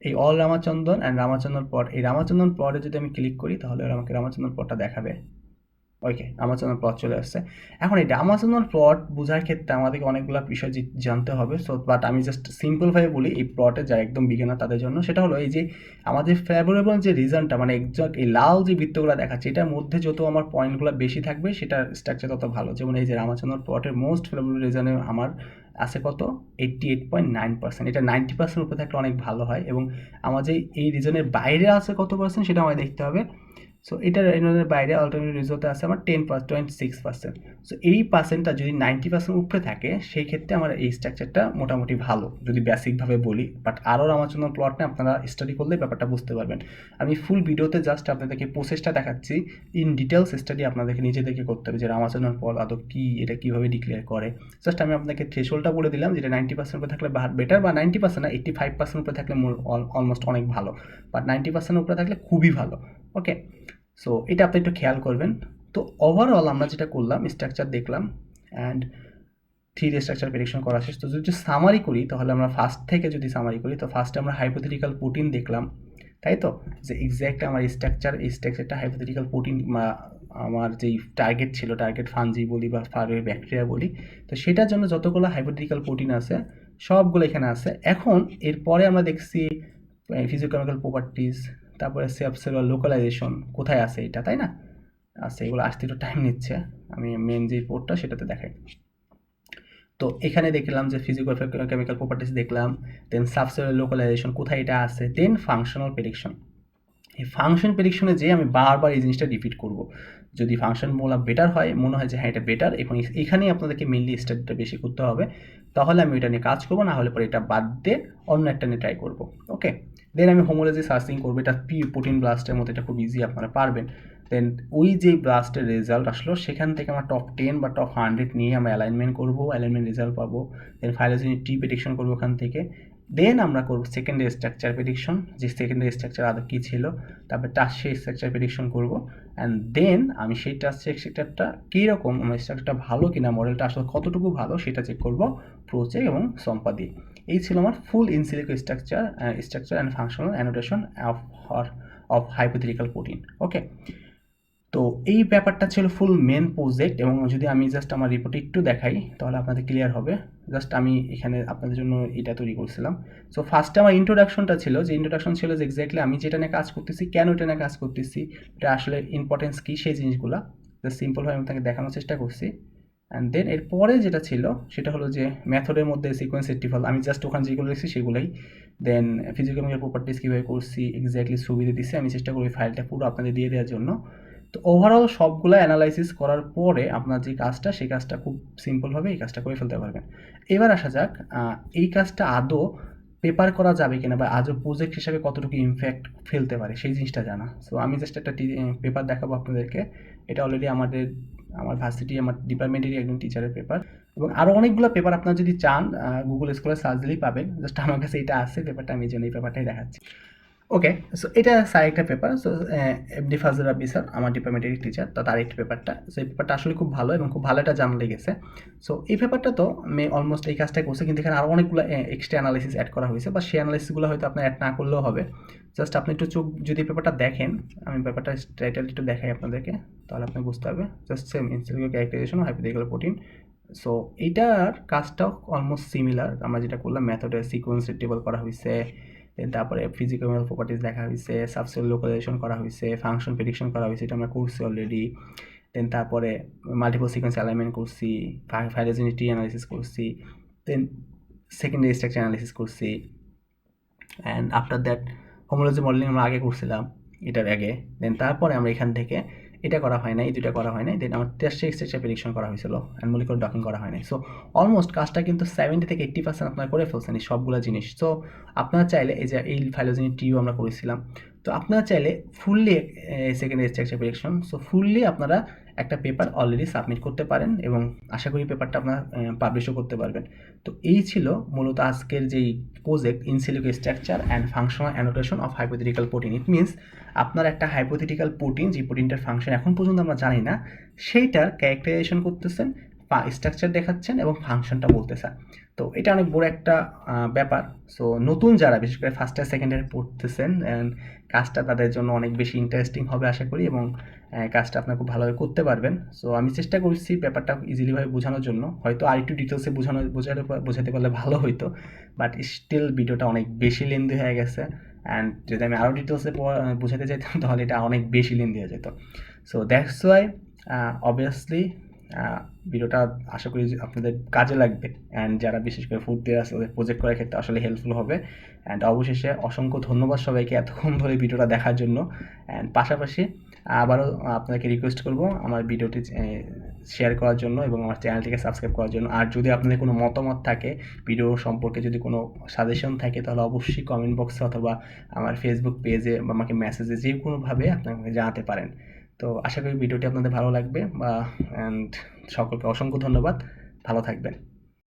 এই অল রামাচন্দ্রন অ্যান্ড রামাচন্দ্রন প্লট, এই রামাচন্দ্রন প্লটে যদি আমি ক্লিক করি তাহলে আমাকে রামাচন্দ্রন প্লটটা দেখাবে। ওকে, রামাচন্দ্রন প্লট চলে আসছে। এখন এই রামাচন্দ্রন প্লট বোঝার ক্ষেত্রে আমাদেরকে অনেকগুলো বিষয় জানতে হবে। সো বাট আমি জাস্ট সিম্পলভাবে বলি এই প্লটে যারা একদম বিগিনার তাদের জন্য, সেটা হলো এই যে আমাদের ফেভারেবল যে রিজনটা, মানে এক্সাক্ট এই লাল যে বৃত্তগুলো দেখাচ্ছে, এটার মধ্যে যত আমার পয়েন্টগুলো বেশি থাকবে সেটার স্ট্রাকচার তত ভালো। যেমন এই যে রামাচন্দ্রন প্লটের মোস্ট ফেভারেবল রিজনে আমার আছে কত, 88.9%। এটা 90% উপরে থাকলে অনেক ভালো হয়, এবং আমার যে এই রিজনের বাইরে আছে কত পার্সেন্ট সেটা আমায় দেখতে হবে। সো এটার বাইরে অল্টারনেটিভ রিজোর্টে আছে আমার 26%। সো এই পার্সেন্টটা যদি 90% উপরে থাকে, সেই ক্ষেত্রে আমার এই স্ট্রাকচারটা মোটামুটি ভালো, যদি বেসিকভাবে বলি। বাট আরও রামাচন্দ্র প্লট নিয়ে আপনারা স্টাডি করলে ব্যাপারটা বুঝতে পারবেন। আমি ফুল ভিডিওতে জাস্ট আপনাদেরকে প্রসেসটা দেখাচ্ছি, ইন ডিটেলস স্টাডি আপনাদেরকে নিজেদেরকে করতে হবে যে রামাচন্দ্র প্লট আদৌ কী, এটা কীভাবে ডিক্লেয়ার করে। জাস্ট আমি আপনাকে থ্রেশহোল্ডটা বলে দিলাম, যেটা 90% উপরে থাকলে বেটার, বা 90% না 85% উপরে থাকলে অলমোস্ট অনেক ভালো, বাট 90% উপরে থাকলে খুবই ভালো। ওকে, সো এটা আপনি একটু খেয়াল করবেন। তো ওভারঅল আমরা যেটা করলাম, স্ট্রাকচার দেখলাম অ্যান্ড 3D স্ট্রাকচার প্রেডিকশন করা শেষ। তো যদি সামারি করি তাহলে আমরা ফার্স্ট থেকে যদি সামারি করি, তো ফার্স্টে আমরা হাইপোথেটিক্যাল প্রোটিন দেখলাম, তাই তো, যে এক্স্যাক্ট আমার এই স্ট্রাকচারটা হাইপোথেটিক্যাল প্রোটিন, আমার যেই টার্গেট ছিল, টার্গেট ফানজি বলি বা ব্যাকটেরিয়া বলি, তো সেটার জন্য যতগুলো হাইপোথেটিক্যাল প্রোটিন আছে সবগুলো এখানে আছে। এখন এরপরে আমরা দেখছি ফিজিওকেমিক্যাল প্রপার্টিজ, তারপরে সেলুলার লোকালাইজেশন কোথায় আছে এটা, তাই না? আচ্ছা, এগুলো আসতে একটু টাইম নিচ্ছে, আমি মেন যে পোর্টটা সেটাতে দেখাই। তো এখানে দেখলাম যে ফিজিক্যাল কেমিক্যাল প্রপার্টিস দেখলাম, দেন সাবসেলুলার লোকালাইজেশন কোথায় এটা আছে, দেন ফাংশনাল প্রেডিকশন। এই ফাংশন প্রেডিকশনে যে আমি বারবার এই জিনিসটা রিপিট করব, যদি ফাংশন বলা বেটার হয়, মনে হয় যে হ্যাঁ এটা বেটার, এবং এখানেই আপনাদেরকে মেনলি স্টাডিটা বেশি করতে হবে, তাহলে আমি এটা নিয়ে কাজ করবো, না হলে পরে এটা বাদ দিয়ে অন্য একটা নিয়ে ট্রাই করবো। ওকে, দেন আমি হোমোলজি সার্চিং করবো, এটা প্রোটিন ব্লাস্টের মতো, এটা খুব ইজি, আপনারা পারবেন। দেন ওই যে ব্লাস্টের রেজাল্ট আসলো সেখান থেকে আমরা টপ 10 বা টপ 100 নিয়ে আমরা অ্যালাইনমেন্ট করবো, অ্যালাইনমেন্ট রেজাল্ট পাবো, দেন ফাইলোজেনিক ট্রি প্রেডিকশন করবো ওখান থেকে। দেন আমরা করবো সেকেন্ডারি স্ট্রাকচার প্রেডিকশন, যে সেকেন্ডারি স্ট্রাকচার আদৌ কী ছিল, তারপরে টার্সিয়ারি স্ট্রাকচার প্রেডিকশন করবো, অ্যান্ড দেন আমি সেই টার্সিয়ারি স্ট্রাকচারটা কীরকম, আমার স্ট্রাকচারটা ভালো কিনা, মডেলটা আসলে কতটুকু ভালো সেটা চেক করবো প্রোচেক এবং সম্পা দিয়ে। এই ছিল আমার full in silico structure and functional annotation of hypothetical protein. Okay, তো এই ব্যাপারটা ছিল ফুল মেন প্রজেক্ট, এবং যদি আমি জাস্ট আমার রিপোর্ট একটু দেখাই তাহলে আপনাদের ক্লিয়ার হবে। জাস্ট আমি এখানে আপনাদের জন্য এটা তৈরি করছিলাম। সো ফার্স্টে আমার ইন্ট্রোডাকশনটা ছিল, যে ইন্ট্রোডাকশন ছিল যে এক্স্যাক্টলি আমি যেটা নিয়ে কাজ করতেছি, কেন এটা নিয়ে কাজ করতেছি, এটা আসলে ইম্পর্টেন্স কী, সেই জিনিসগুলো জাস্ট সিম্পলভাবে আমি তাকে দেখানোর চেষ্টা করছি। অ্যান্ড দেন এরপরে যেটা ছিল সেটা হলো যে মেথডের মধ্যে সিকোয়েন্স রেক্টিফায়ার, আমি জাস্ট ওখানে যেগুলো লিখছি সেগুলোই। দেন ফিজিক্যাল প্রপার্টিস কীভাবে করছি এক্স্যাক্টলি ছবিতে দিচ্ছি, আমি চেষ্টা করি ফাইলটা পুরো আপনাদের দিয়ে দেওয়ার জন্য। তো ওভারঅল সবগুলো অ্যানালাইসিস করার পরে আপনার যে কাজটা, সেই কাজটা খুব সিম্পলভাবে এই কাজটা করে ফেলতে পারবেন। এবার আসা যাক এই কাজটা আদৌ পেপার করা যাবে কিনা বা আজও প্রজেক্ট হিসাবে কতটুকু ইমপ্যাক্ট ফেলতে পারে সেই জিনিসটা জানা। সো আমি জাস্ট একটা পেপার দেখাবো আপনাদেরকে। এটা অলরেডি আমার ভার্সিটি আমার ডিপার্টমেন্টেরই একজন টিচারের পেপার, এবং আরও অনেকগুলো পেপার আপনারা যদি চান গুগল স্কলার সার্চ দিলেই পাবেন। জাস্ট আমার কাছে এটা আছে পেপারটা, আমি এই জন্য এই পেপারটাই দেখাচ্ছি। ওকে, সো এটা স্যার একটা paper. So MD ফাজল rabbi sir আমার ডিপার্টমেন্টের টিচার, তো তার একটা পেপারটা। সো এই পেপারটা আসলে খুব ভালো এবং খুব ভালো একটা জার্নাল লেগেছে। সো এই পেপারটা তো আমি অলমোস্ট এই কাজটাই করছে, কিন্তু এখানে আরও অনেকগুলো এক্সট্রা অ্যানালিসিস অ্যাড করা হয়েছে, বা সেই অ্যানালিসিসগুলো হয়তো আপনার অ্যাড না করলেও হবে। জাস্ট আপনি একটু চোখ যদি পেপারটা দেখেন, আমি পেপারটা টাইটেল একটু দেখাই আপনাদেরকে, তাহলে আপনি বুঝতে হবে। Just same in silico characterization of hypothetical protein. So এইটার কাজটাও অলমোস্ট সিমিলার। আমরা যেটা করলাম মেথডে সিকোয়েন্স টেবল করা হয়েছে, দেন তারপরে ফিজিক্যাল প্রপার্টিস দেখা হয়েছে, সাবসেল লোকালাইজেশন করা হয়েছে, ফাংশন প্রেডিকশন করা হয়েছে, এটা আমরা করছি অলরেডি। দেন তারপরে মাল্টিপল সিকোয়েন্স অ্যালাইনমেন্ট করছি, ফাইলোজেনিটি অ্যানালিসিস করছি, দেন সেকেন্ডারি স্ট্রাকচার অ্যানালিসিস করছি, অ্যান্ড আফটার দ্যাট হোমোলজি মডেলিং আমরা আগে করছিলাম এটার আগে। দেন তারপরে আমরা এখান থেকে এটা করা হয় না, এই দুটা করা হয় না। দেন আমার টেস্টে স্ট্রাকচার প্রেডিকশন করা হয়েছিল, অ্যান্ড মলিকুলার ডকিং করা হয় নাই। সো অলমোস্ট কাজটা কিন্তু 70 থেকে 80% আপনারা করে ফেলছেন এই সবগুলো জিনিস। সো আপনারা চাইলে এই যে এই ফাইলোজেনিক টিও আমরা করেছিলাম, তো আপনারা চাইলে fully secondary structure prediction, so fully আপনারা একটা পেপার অলরেডি সাবমিট করতে পারেন, এবং আশা করি পেপারটা আপনারা পাবলিশও করতে পারবেন। তো এই ছিল মূলত আজকের যেই project in silico structure and functional annotation of hypothetical protein. It means আপনার একটা হাইপোথেটিক্যাল প্রোটিন, যে প্রোটিনটার ফাংশন এখন পর্যন্ত আমরা জানি না, সেইটার ক্যারেক্টারাইজেশন করতেছেন, স্ট্রাকচার দেখাচ্ছেন এবং ফাংশনটা বলতেছেন। তো এটা অনেক বড় একটা ব্যাপার। সো নতুন যারা বিশেষ করে ফার্স্ট ইয়ার সেকেন্ড ইয়ার পড়তেছেন, কাজটা তাদের জন্য অনেক বেশি ইন্টারেস্টিং হবে আশা করি, এবং কাজটা আপনারা খুব ভালোভাবে করতে পারবেন। সো আমি চেষ্টা করছি ব্যাপারটা ইজিলিভাবে বোঝানোর জন্য, হয়তো আরেকটু ডিটেলসে বোঝাতে পারলে ভালো হইতো, বাট স্টিল ভিডিওটা অনেক বেশি লেন্দি হয়ে গেছে, অ্যান্ড যদি আমি আরও ডিটেলসে বোঝাতে চাইতাম তাহলে এটা অনেক বেশি লেন্দি হয়ে যেত। সো দ্যাটস ওয়াই অবভিয়াসলি ভিডিওটা আশা করি যে আপনাদের কাজে লাগবে, অ্যান্ড যারা বিশেষ করে ফুড দিয়ে আছে ওদের প্রজেক্ট করার ক্ষেত্রে আসলে হেল্পফুল হবে। অ্যান্ড অবশেষে অসংখ্য ধন্যবাদ সবাইকে এতক্ষণ ধরে ভিডিওটা দেখার জন্য। অ্যান্ড পাশাপাশি আবারও আপনাকে রিকোয়েস্ট করব আমার ভিডিওটি শেয়ার করার জন্য এবং আমার চ্যানেলটিকে সাবস্ক্রাইব করার জন্য। আর যদি আপনাদের কোনো মতামত থাকে ভিডিও সম্পর্কে, যদি কোনো সাজেশন থাকে, তাহলে অবশ্যই কমেন্ট বক্সে অথবা আমার ফেসবুক পেজে বা আমাকে মেসেজে যে কোনোভাবে আপনাকে জানাতে পারেন। তো আশা করি ভিডিওটি আপনাদের ভালো লাগবে, অ্যান্ড সকলকে অসংখ্য ধন্যবাদ। ভালো থাকবেন।